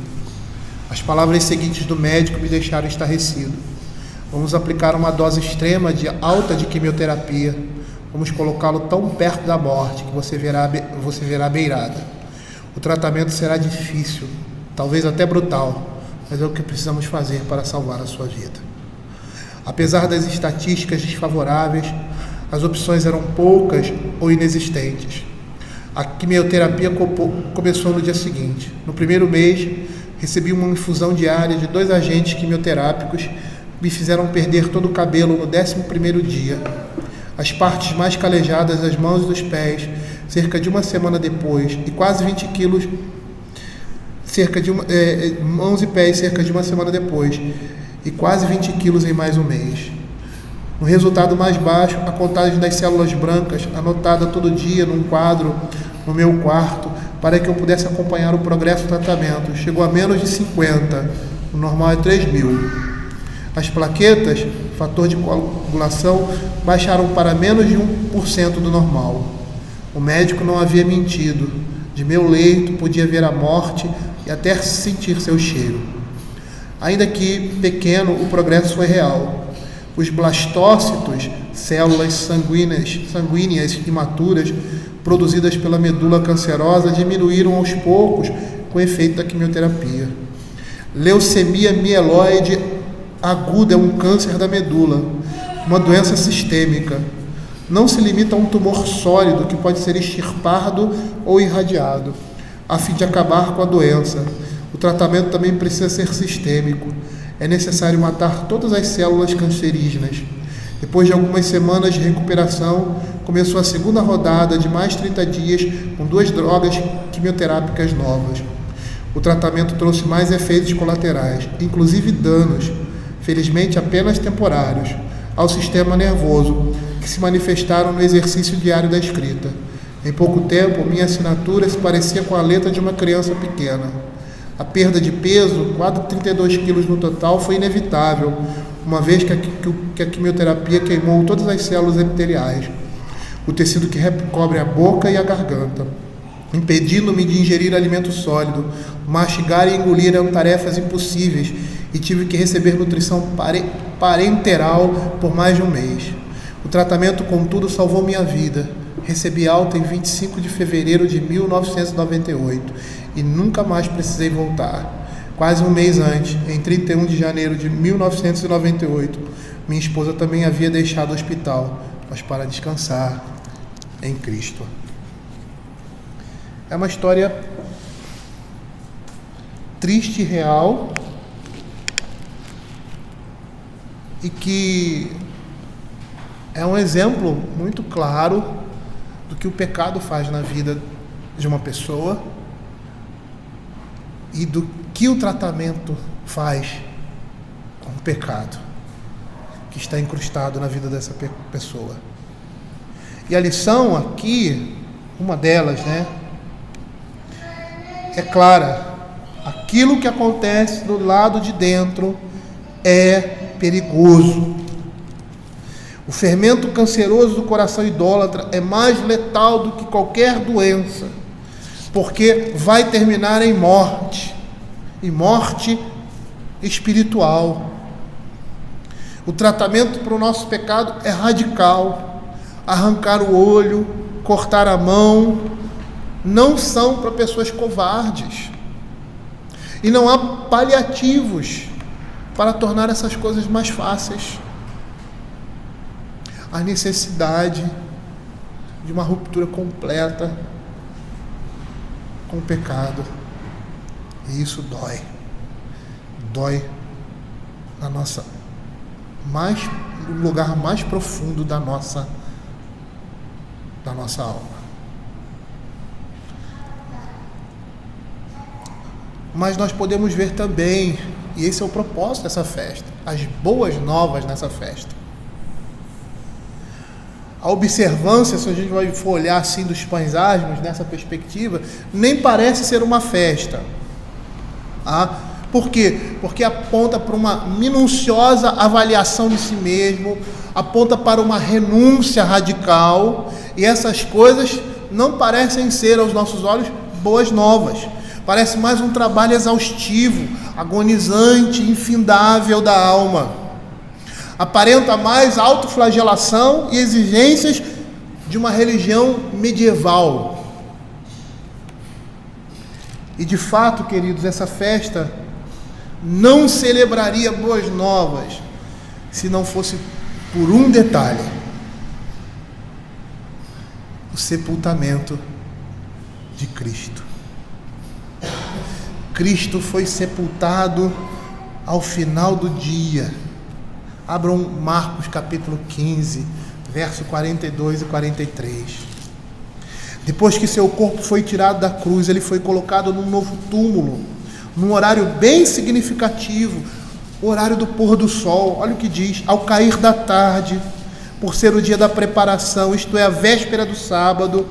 As palavras seguintes do médico me deixaram estarrecido. Vamos aplicar uma dose extrema alta de quimioterapia. Vamos colocá-lo tão perto da morte que você verá beirada. O tratamento será difícil, talvez até brutal, mas é o que precisamos fazer para salvar a sua vida. Apesar das estatísticas desfavoráveis, as opções eram poucas ou inexistentes. A quimioterapia começou no dia seguinte. No primeiro mês, recebi uma infusão diária de 2 agentes quimioterápicos que me fizeram perder todo o cabelo no 11º dia. As partes mais calejadas, as mãos e os pés, cerca de uma semana depois, e quase 20 quilos, mãos e pés cerca de uma semana depois, e quase 20 quilos em mais um mês. No resultado mais baixo, a contagem das células brancas, anotada todo dia num quadro no meu quarto, para que eu pudesse acompanhar o progresso do tratamento, chegou a menos de 50, o normal é 3.000. As plaquetas, fator de coagulação, baixaram para menos de 1% do normal. O médico não havia mentido. De meu leito podia ver a morte e até sentir seu cheiro. Ainda que pequeno, o progresso foi real. Os blastócitos, células sanguíneas imaturas, produzidas pela medula cancerosa, diminuíram aos poucos com o efeito da quimioterapia. Leucemia mieloide aguda é um câncer da medula, uma doença sistêmica. Não se limita a um tumor sólido que pode ser extirpado ou irradiado, a fim de acabar com a doença. O tratamento também precisa ser sistêmico. É necessário matar todas as células cancerígenas. Depois de algumas semanas de recuperação, começou a segunda rodada de mais 30 dias com 2 drogas quimioterápicas novas. O tratamento trouxe mais efeitos colaterais, inclusive danos, felizmente apenas temporários, ao sistema nervoso, que se manifestaram no exercício diário da escrita. Em pouco tempo, minha assinatura se parecia com a letra de uma criança pequena. A perda de peso, quase 32 quilos no total, foi inevitável, uma vez que a quimioterapia queimou todas as células epiteliais, o tecido que recobre a boca e a garganta, impedindo-me de ingerir alimento sólido. Mastigar e engolir eram tarefas impossíveis e tive que receber nutrição parenteral por mais de um mês. O tratamento, contudo, salvou minha vida. Recebi alta em 25 de fevereiro de 1998 e nunca mais precisei voltar. Quase um mês antes, em 31 de janeiro de 1998, minha esposa também havia deixado o hospital, mas para descansar em Cristo. É uma história triste e real, e que é um exemplo muito claro do que o pecado faz na vida de uma pessoa e do que o tratamento faz com o pecado que está incrustado na vida dessa pessoa. E a lição aqui, uma delas, é clara. Aquilo que acontece do lado de dentro é perigoso. O fermento canceroso do coração idólatra é mais letal do que qualquer doença, porque vai terminar em morte, e morte espiritual. O tratamento para o nosso pecado é radical. Arrancar o olho, cortar a mão, não são para pessoas covardes. E não há paliativos para tornar essas coisas mais fáceis. A necessidade de uma ruptura completa com o pecado. E isso dói. Dói no lugar mais profundo da nossa alma. Mas nós podemos ver também, e esse é o propósito dessa festa, as boas novas nessa festa. A observância, se a gente for olhar assim dos pães asmos, nessa perspectiva, nem parece ser uma festa. Por quê? Porque aponta para uma minuciosa avaliação de si mesmo, aponta para uma renúncia radical, e essas coisas não parecem ser, aos nossos olhos, boas novas. Parece mais um trabalho exaustivo, agonizante, infindável da alma. Aparenta mais autoflagelação e exigências de uma religião medieval. E de fato, queridos, essa festa não celebraria boas novas se não fosse por um detalhe: o sepultamento de Cristo. Cristo foi sepultado ao final do dia. Abram Marcos capítulo 15, verso 42 e 43. Depois que seu corpo foi tirado da cruz, ele foi colocado num novo túmulo, num horário bem significativo, o horário do pôr do sol. Olha o que diz: ao cair da tarde, por ser o dia da preparação, isto é, a véspera do sábado,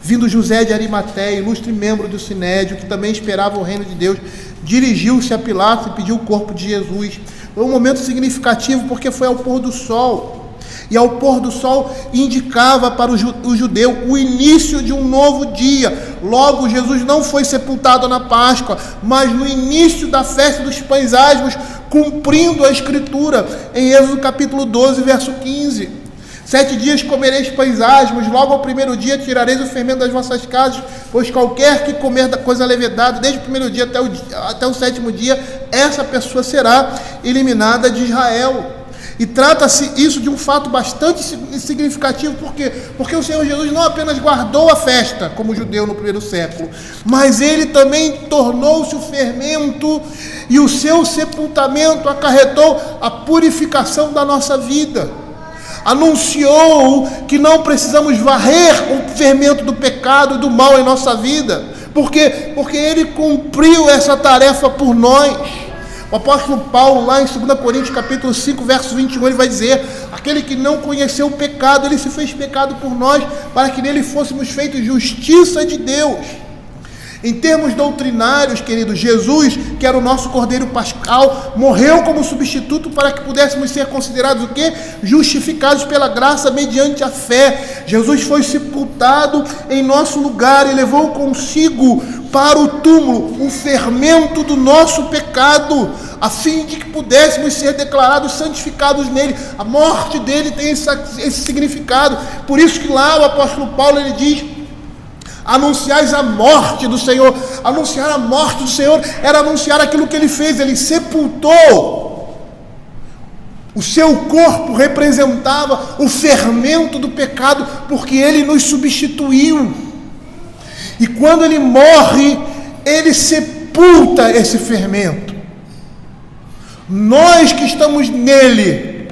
vindo José de Arimateia, ilustre membro do Sinédrio, que também esperava o reino de Deus, dirigiu-se a Pilatos e pediu o corpo de Jesus. Foi um momento significativo porque foi ao pôr do sol. E ao pôr do sol indicava para o judeu o início de um novo dia. Logo, Jesus não foi sepultado na Páscoa, mas no início da festa dos pães asmos, cumprindo a Escritura, em Êxodo capítulo 12, verso 15. 7 dias comereis pães asmos, logo ao primeiro dia tirareis o fermento das vossas casas, pois qualquer que comer da coisa levedada, desde o primeiro dia até o 7º dia, essa pessoa será eliminada de Israel. E trata-se isso de um fato bastante significativo, porque o Senhor Jesus não apenas guardou a festa, como judeu no primeiro século, mas ele também tornou-se o fermento, e o seu sepultamento acarretou a purificação da nossa vida. Anunciou que não precisamos varrer o fermento do pecado e do mal em nossa vida, porque ele cumpriu essa tarefa por nós. O apóstolo Paulo, lá em 2 Coríntios capítulo 5, verso 21, ele vai dizer: aquele que não conheceu o pecado, ele se fez pecado por nós, para que nele fôssemos feitos justiça de Deus. Em termos doutrinários, queridos, Jesus, que era o nosso Cordeiro Pascal, morreu como substituto para que pudéssemos ser considerados o quê? Justificados pela graça mediante a fé. Jesus foi sepultado em nosso lugar e levou consigo para o túmulo o fermento do nosso pecado, a fim de que pudéssemos ser declarados santificados nele. A morte dele tem esse significado. Por isso que lá o apóstolo Paulo, ele diz: anunciais a morte do Senhor. Anunciar a morte do Senhor era anunciar aquilo que ele fez. Ele sepultou. O seu corpo representava o fermento do pecado, porque ele nos substituiu. E quando ele morre, ele sepulta esse fermento. Nós que estamos nele,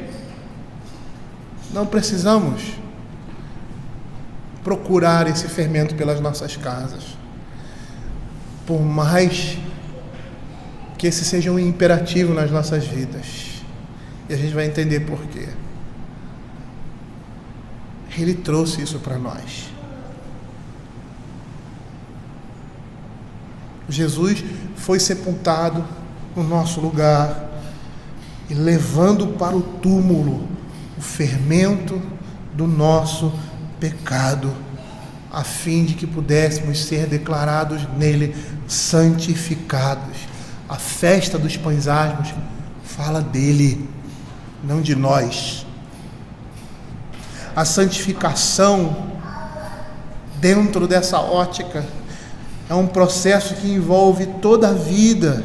não precisamos procurar esse fermento pelas nossas casas, por mais que esse seja um imperativo nas nossas vidas. E a gente vai entender por quê. Ele trouxe isso para nós. Jesus foi sepultado no nosso lugar e levando para o túmulo o fermento do nosso pecado, a fim de que pudéssemos ser declarados nele santificados. A festa dos pães asmos fala dele, não de nós. A santificação, dentro dessa ótica, é um processo que envolve toda a vida,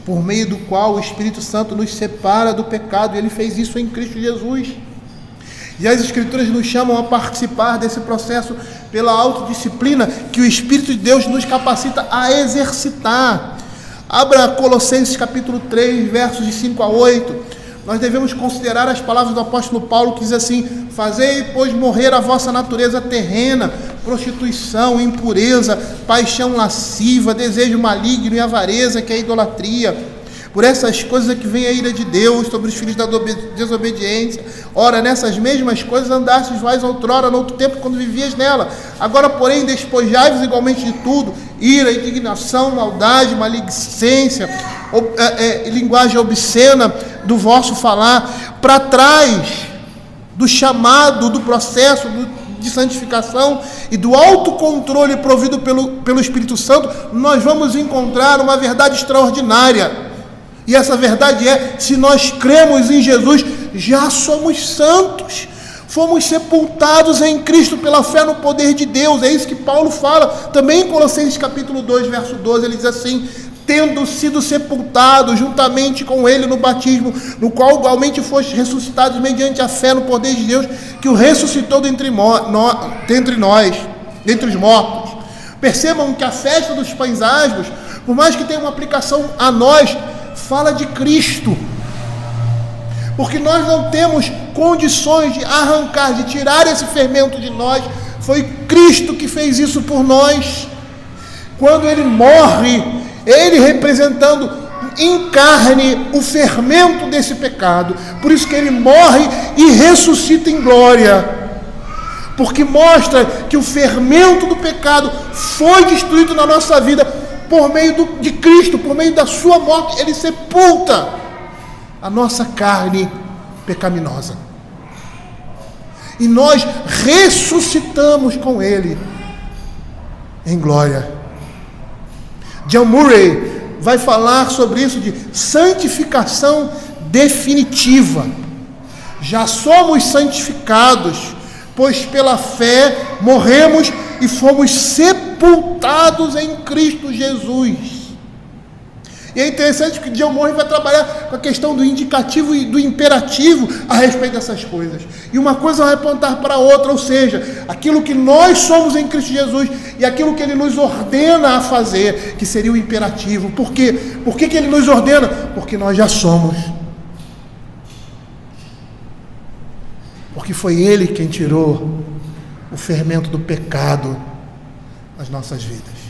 por meio do qual o Espírito Santo nos separa do pecado. Ele fez isso em Cristo Jesus. E as Escrituras nos chamam a participar desse processo pela autodisciplina que o Espírito de Deus nos capacita a exercitar. Abra Colossenses capítulo 3, versos de 5 a 8. Nós devemos considerar as palavras do apóstolo Paulo, que diz assim: fazei, pois, morrer a vossa natureza terrena, prostituição, impureza, paixão lasciva, desejo maligno e avareza, que é a idolatria. Por essas coisas é que vem a ira de Deus sobre os filhos da desobediência. Ora, nessas mesmas coisas andastes vós outrora, no outro tempo, quando vivias nela. Agora, porém, despojai-vos igualmente de tudo: ira, indignação, maldade, maledicência, linguagem obscena do vosso falar. Para trás do chamado, do processo de santificação e do autocontrole provido pelo Espírito Santo, nós vamos encontrar uma verdade extraordinária. E essa verdade é: se nós cremos em Jesus, já somos santos, fomos sepultados em Cristo pela fé no poder de Deus. É isso que Paulo fala também em Colossenses capítulo 2, verso 12. Ele diz assim: tendo sido sepultados juntamente com ele no batismo, no qual igualmente fostes ressuscitados mediante a fé no poder de Deus, que o ressuscitou dentre os mortos. Percebam que a festa dos pães asmos, por mais que tenha uma aplicação a nós, fala de Cristo, porque nós não temos condições de arrancar, de tirar esse fermento de nós. Foi Cristo que fez isso por nós. Quando ele morre, ele representando em carne o fermento desse pecado, por isso que ele morre e ressuscita em glória, porque mostra que o fermento do pecado foi destruído na nossa vida por meio de Cristo, por meio da sua morte. Ele sepulta a nossa carne pecaminosa e nós ressuscitamos com ele em glória. John Murray vai falar sobre isso, de santificação definitiva. Já somos santificados, pois pela fé morremos e fomos sepultados em Cristo Jesus. E é interessante que John Murray vai trabalhar com a questão do indicativo e do imperativo a respeito dessas coisas. E uma coisa vai apontar para a outra, ou seja, aquilo que nós somos em Cristo Jesus e aquilo que ele nos ordena a fazer, que seria o imperativo. Por quê? Por que ele nos ordena? Porque nós já somos. Porque foi ele quem tirou o fermento do pecado nas nossas vidas.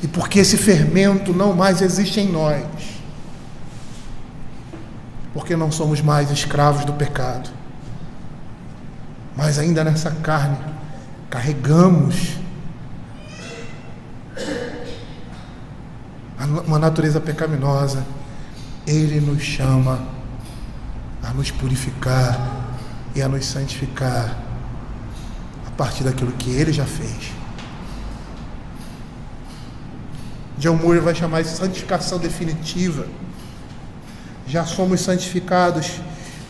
E porque esse fermento não mais existe em nós, porque não somos mais escravos do pecado, mas ainda nessa carne carregamos uma natureza pecaminosa. Ele nos chama a nos purificar e a nos santificar a partir daquilo que ele já fez. John Murray vai chamar isso de santificação definitiva. Já somos santificados,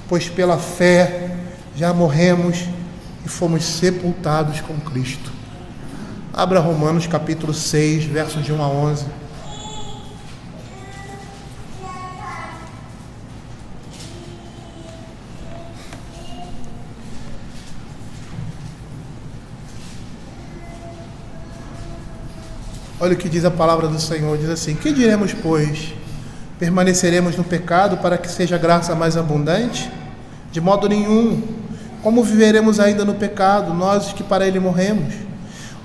pois pela fé já morremos e fomos sepultados com Cristo. Abra Romanos capítulo 6, versos de 1 a 11. Olha o que diz a palavra do Senhor, diz assim: que diremos, pois? Permaneceremos no pecado para que seja graça mais abundante? De modo nenhum. Como viveremos ainda no pecado, nós que para ele morremos?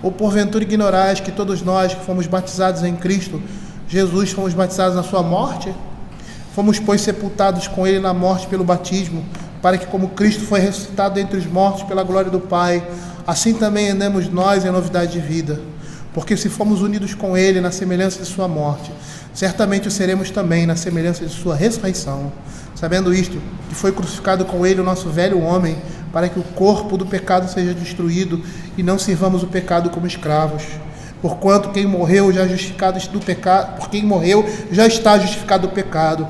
Ou porventura ignorais que todos nós que fomos batizados em Cristo Jesus fomos batizados na sua morte? Fomos, pois, sepultados com ele na morte pelo batismo, para que, como Cristo foi ressuscitado dentre os mortos pela glória do Pai, assim também andemos nós em novidade de vida. Porque se fomos unidos com ele na semelhança de sua morte, certamente o seremos também na semelhança de sua ressurreição. Sabendo isto, que foi crucificado com ele o nosso velho homem, para que o corpo do pecado seja destruído e não sirvamos o pecado como escravos. Porquanto quem morreu já justificado do pecado, por quem morreu já está justificado do pecado.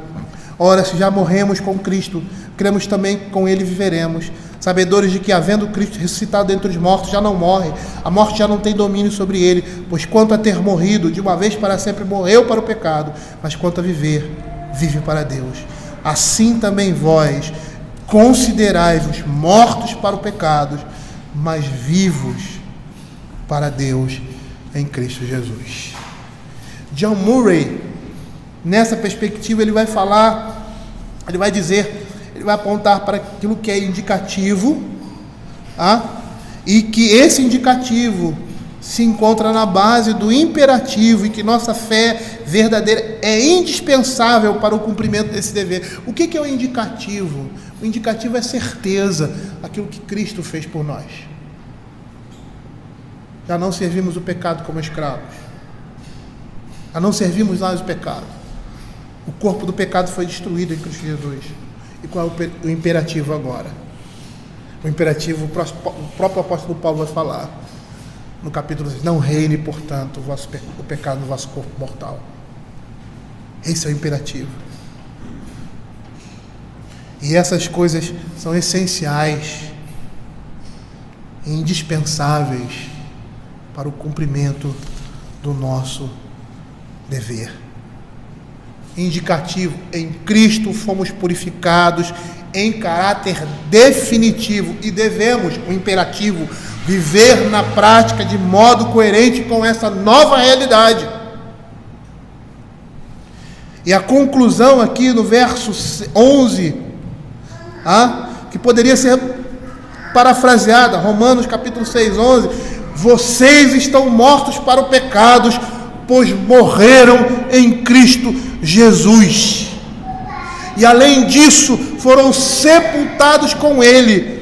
Ora, se já morremos com Cristo, cremos também que com ele viveremos, sabedores de que, havendo Cristo ressuscitado dentre os mortos, já não morre, a morte já não tem domínio sobre ele, pois quanto a ter morrido, de uma vez para sempre morreu para o pecado, mas quanto a viver, vive para Deus. Assim também vós considerai-vos mortos para o pecado, mas vivos para Deus em Cristo Jesus. John Murray, nessa perspectiva, ele vai falar, ele vai dizer, ele vai apontar para aquilo que é indicativo, e que esse indicativo se encontra na base do imperativo, e que nossa fé verdadeira é indispensável para o cumprimento desse dever. O que é o indicativo? O indicativo é certeza, aquilo que Cristo fez por nós. Já não servimos o pecado como escravos. Já não servimos mais o pecado. O corpo do pecado foi destruído em Cristo Jesus. E qual é o imperativo agora? O imperativo, o próprio apóstolo Paulo vai falar no capítulo 6. Não reine, portanto, o pecado no vosso corpo mortal. Esse é o imperativo. E essas coisas são essenciais e indispensáveis para o cumprimento do nosso dever. Indicativo: em Cristo fomos purificados em caráter definitivo e devemos, o imperativo, viver na prática de modo coerente com essa nova realidade. E a conclusão aqui no verso 11, que poderia ser parafraseada, Romanos capítulo 6, 11: vocês estão mortos para o pecado, pois morreram em Cristo Jesus. E além disso, foram sepultados com ele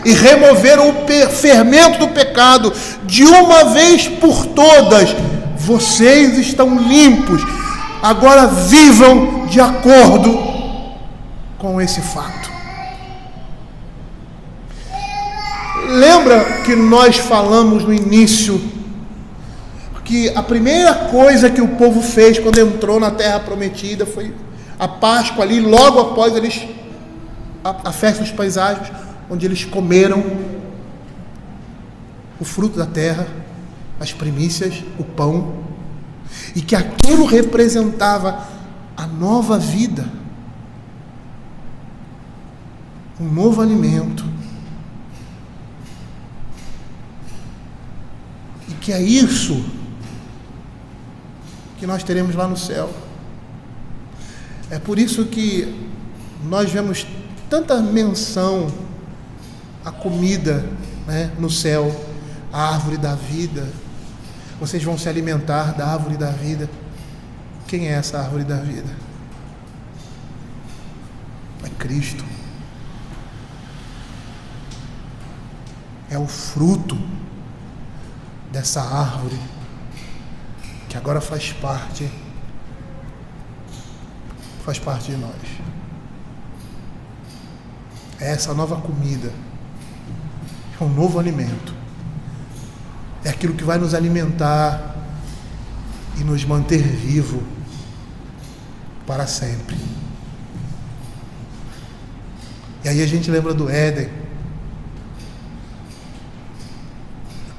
e removeram o fermento do pecado de uma vez por todas. Vocês estão limpos. Agora vivam de acordo com esse fato. Lembra que nós falamos no início que a primeira coisa que o povo fez quando entrou na terra prometida foi a Páscoa ali, logo após a festa dos pães asmos, onde eles comeram o fruto da terra, as primícias, o pão, e que aquilo representava a nova vida, um novo alimento, e que é isso que nós teremos lá no céu. É por isso que nós vemos tanta menção à comida, no céu, a árvore da vida. Vocês vão se alimentar da árvore da vida. Quem é essa árvore da vida? É Cristo. É o fruto dessa árvore que agora faz parte de nós. É essa nova comida, é um novo alimento, é aquilo que vai nos alimentar e nos manter vivo para sempre. E aí a gente lembra do Éden.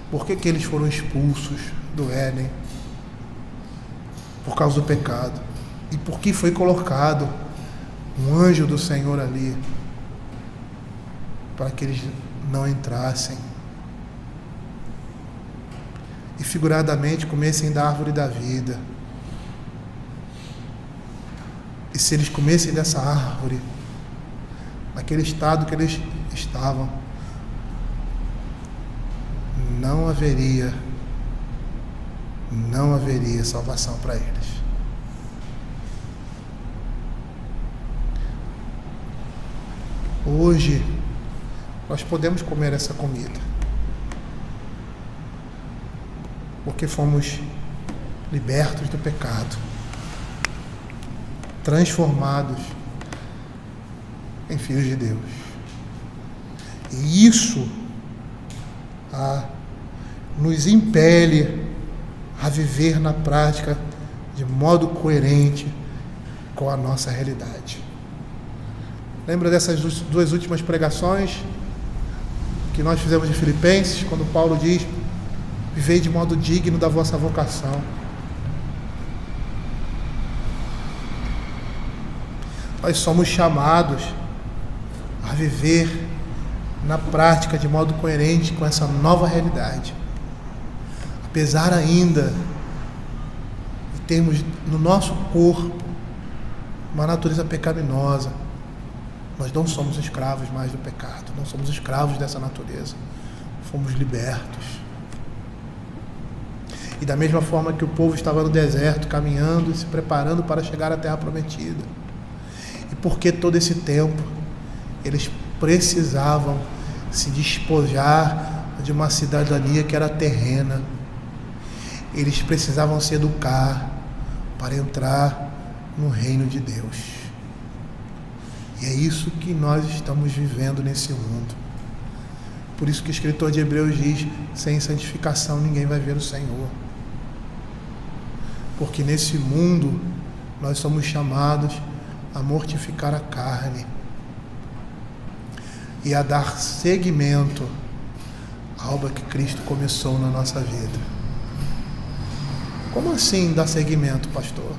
Por que eles foram expulsos do Éden? Por causa do pecado. E por que foi colocado um anjo do Senhor ali? Para que eles não entrassem. E e figuradamente comessem da árvore da vida. E se eles comessem dessa árvore, naquele estado que eles estavam, não haveria salvação para eles. Hoje, nós podemos comer essa comida, porque fomos libertos do pecado, transformados em filhos de Deus. E isso nos impele a viver na prática de modo coerente com a nossa realidade. Lembra dessas duas últimas pregações que nós fizemos em Filipenses, quando Paulo diz: vivei de modo digno da vossa vocação. Nós somos chamados a viver na prática de modo coerente com essa nova realidade. Apesar ainda de termos no nosso corpo uma natureza pecaminosa, nós não somos escravos mais do pecado, não somos escravos dessa natureza, fomos libertos. E da mesma forma que o povo estava no deserto, caminhando e se preparando para chegar à terra prometida, e porque todo esse tempo eles precisavam se despojar de uma cidadania que era terrena, eles precisavam se educar para entrar no reino de Deus. E é isso que nós estamos vivendo nesse mundo. Por isso que o escritor de Hebreus diz: sem santificação ninguém vai ver o Senhor. Porque nesse mundo nós somos chamados a mortificar a carne e a dar seguimento à obra que Cristo começou na nossa vida. Como assim dar seguimento, pastor?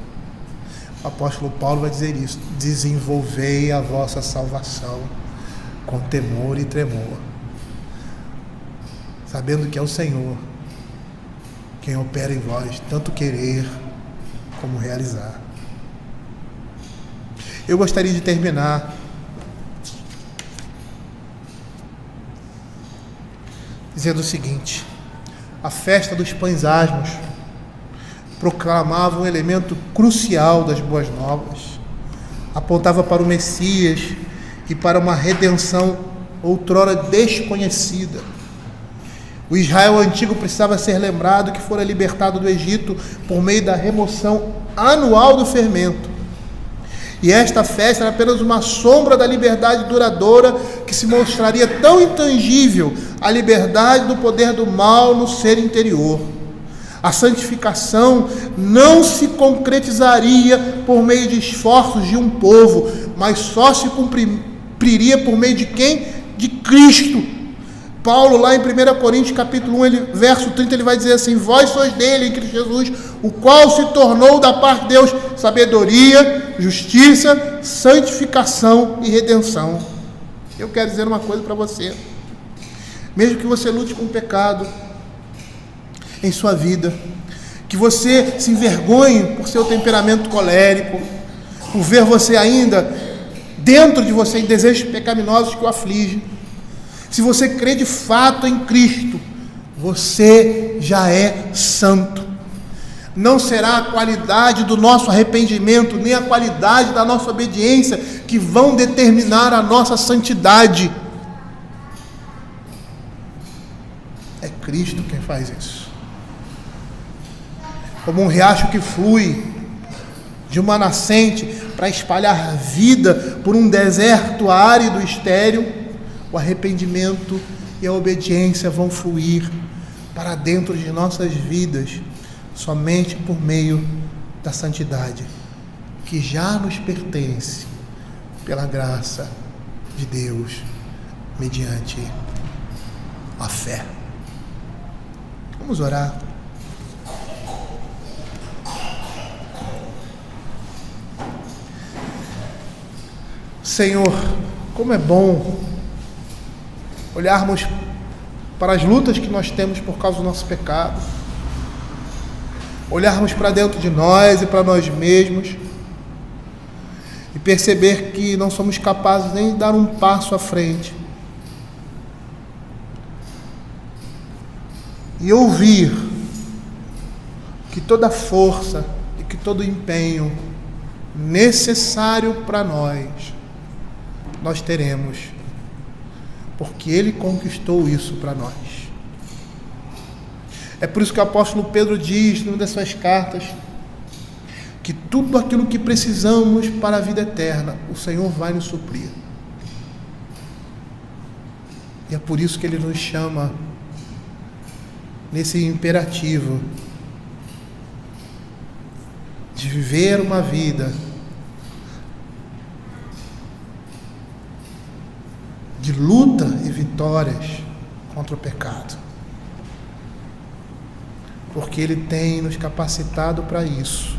O apóstolo Paulo vai dizer isso: desenvolvei a vossa salvação com temor e tremor, sabendo que é o Senhor quem opera em vós tanto querer como realizar. Eu gostaria de terminar dizendo o seguinte: a festa dos pães asmos proclamava um elemento crucial das boas novas, apontava para o Messias e para uma redenção outrora desconhecida. O Israel antigo precisava ser lembrado que fora libertado do Egito por meio da remoção anual do fermento. E esta festa era apenas uma sombra da liberdade duradoura que se mostraria tão intangível a liberdade do poder do mal no ser interior. A santificação não se concretizaria por meio de esforços de um povo, mas só se cumpriria por meio de quem? De Cristo. Paulo, lá em 1 Coríntios capítulo 1, verso 30, ele vai dizer assim: vós sois dele, em Cristo Jesus, o qual se tornou da parte de Deus sabedoria, justiça, santificação e redenção. Eu quero dizer uma coisa para você: mesmo que você lute com o pecado em sua vida, que você se envergonhe por seu temperamento colérico, por ver você ainda dentro de você em desejos pecaminosos que o afligem, se você crê de fato em Cristo, você já é santo. Não será a qualidade do nosso arrependimento, nem a qualidade da nossa obediência que vão determinar a nossa santidade. É Cristo quem faz isso. Como um riacho que flui de uma nascente para espalhar vida por um deserto árido e estéril, o arrependimento e a obediência vão fluir para dentro de nossas vidas somente por meio da santidade que já nos pertence pela graça de Deus mediante a fé. Vamos orar. Senhor, como é bom olharmos para as lutas que nós temos por causa do nosso pecado, olharmos para dentro de nós e para nós mesmos e perceber que não somos capazes nem de dar um passo à frente. E ouvir que toda força e que todo empenho necessário para nós teremos, porque Ele conquistou isso para nós. É por isso que o apóstolo Pedro diz, numa das suas cartas, que tudo aquilo que precisamos para a vida eterna, o Senhor vai nos suprir. E é por isso que Ele nos chama nesse imperativo de viver uma vida de luta e vitórias contra o pecado, porque Ele tem nos capacitado para isso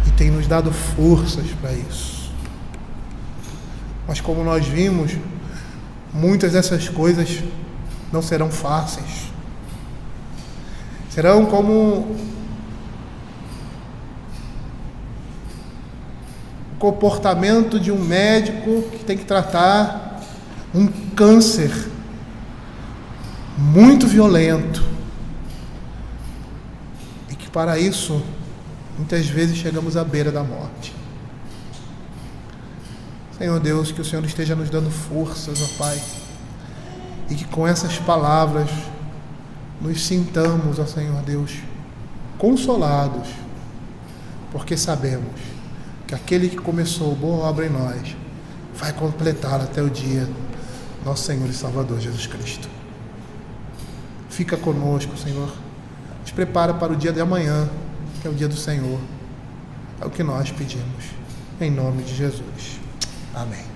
e tem nos dado forças para isso. Mas como nós vimos, muitas dessas coisas não serão fáceis. Serão como o comportamento de um médico que tem que tratar um câncer muito violento e que para isso muitas vezes chegamos à beira da morte. Senhor Deus, que o Senhor esteja nos dando forças, ó Pai, e que com essas palavras nos sintamos, ó Senhor Deus, consolados, porque sabemos que aquele que começou boa obra em nós vai completar até o dia nosso Senhor e Salvador Jesus Cristo. Fica conosco, Senhor. Nos prepara para o dia de amanhã, que é o dia do Senhor. É o que nós pedimos. Em nome de Jesus. Amém.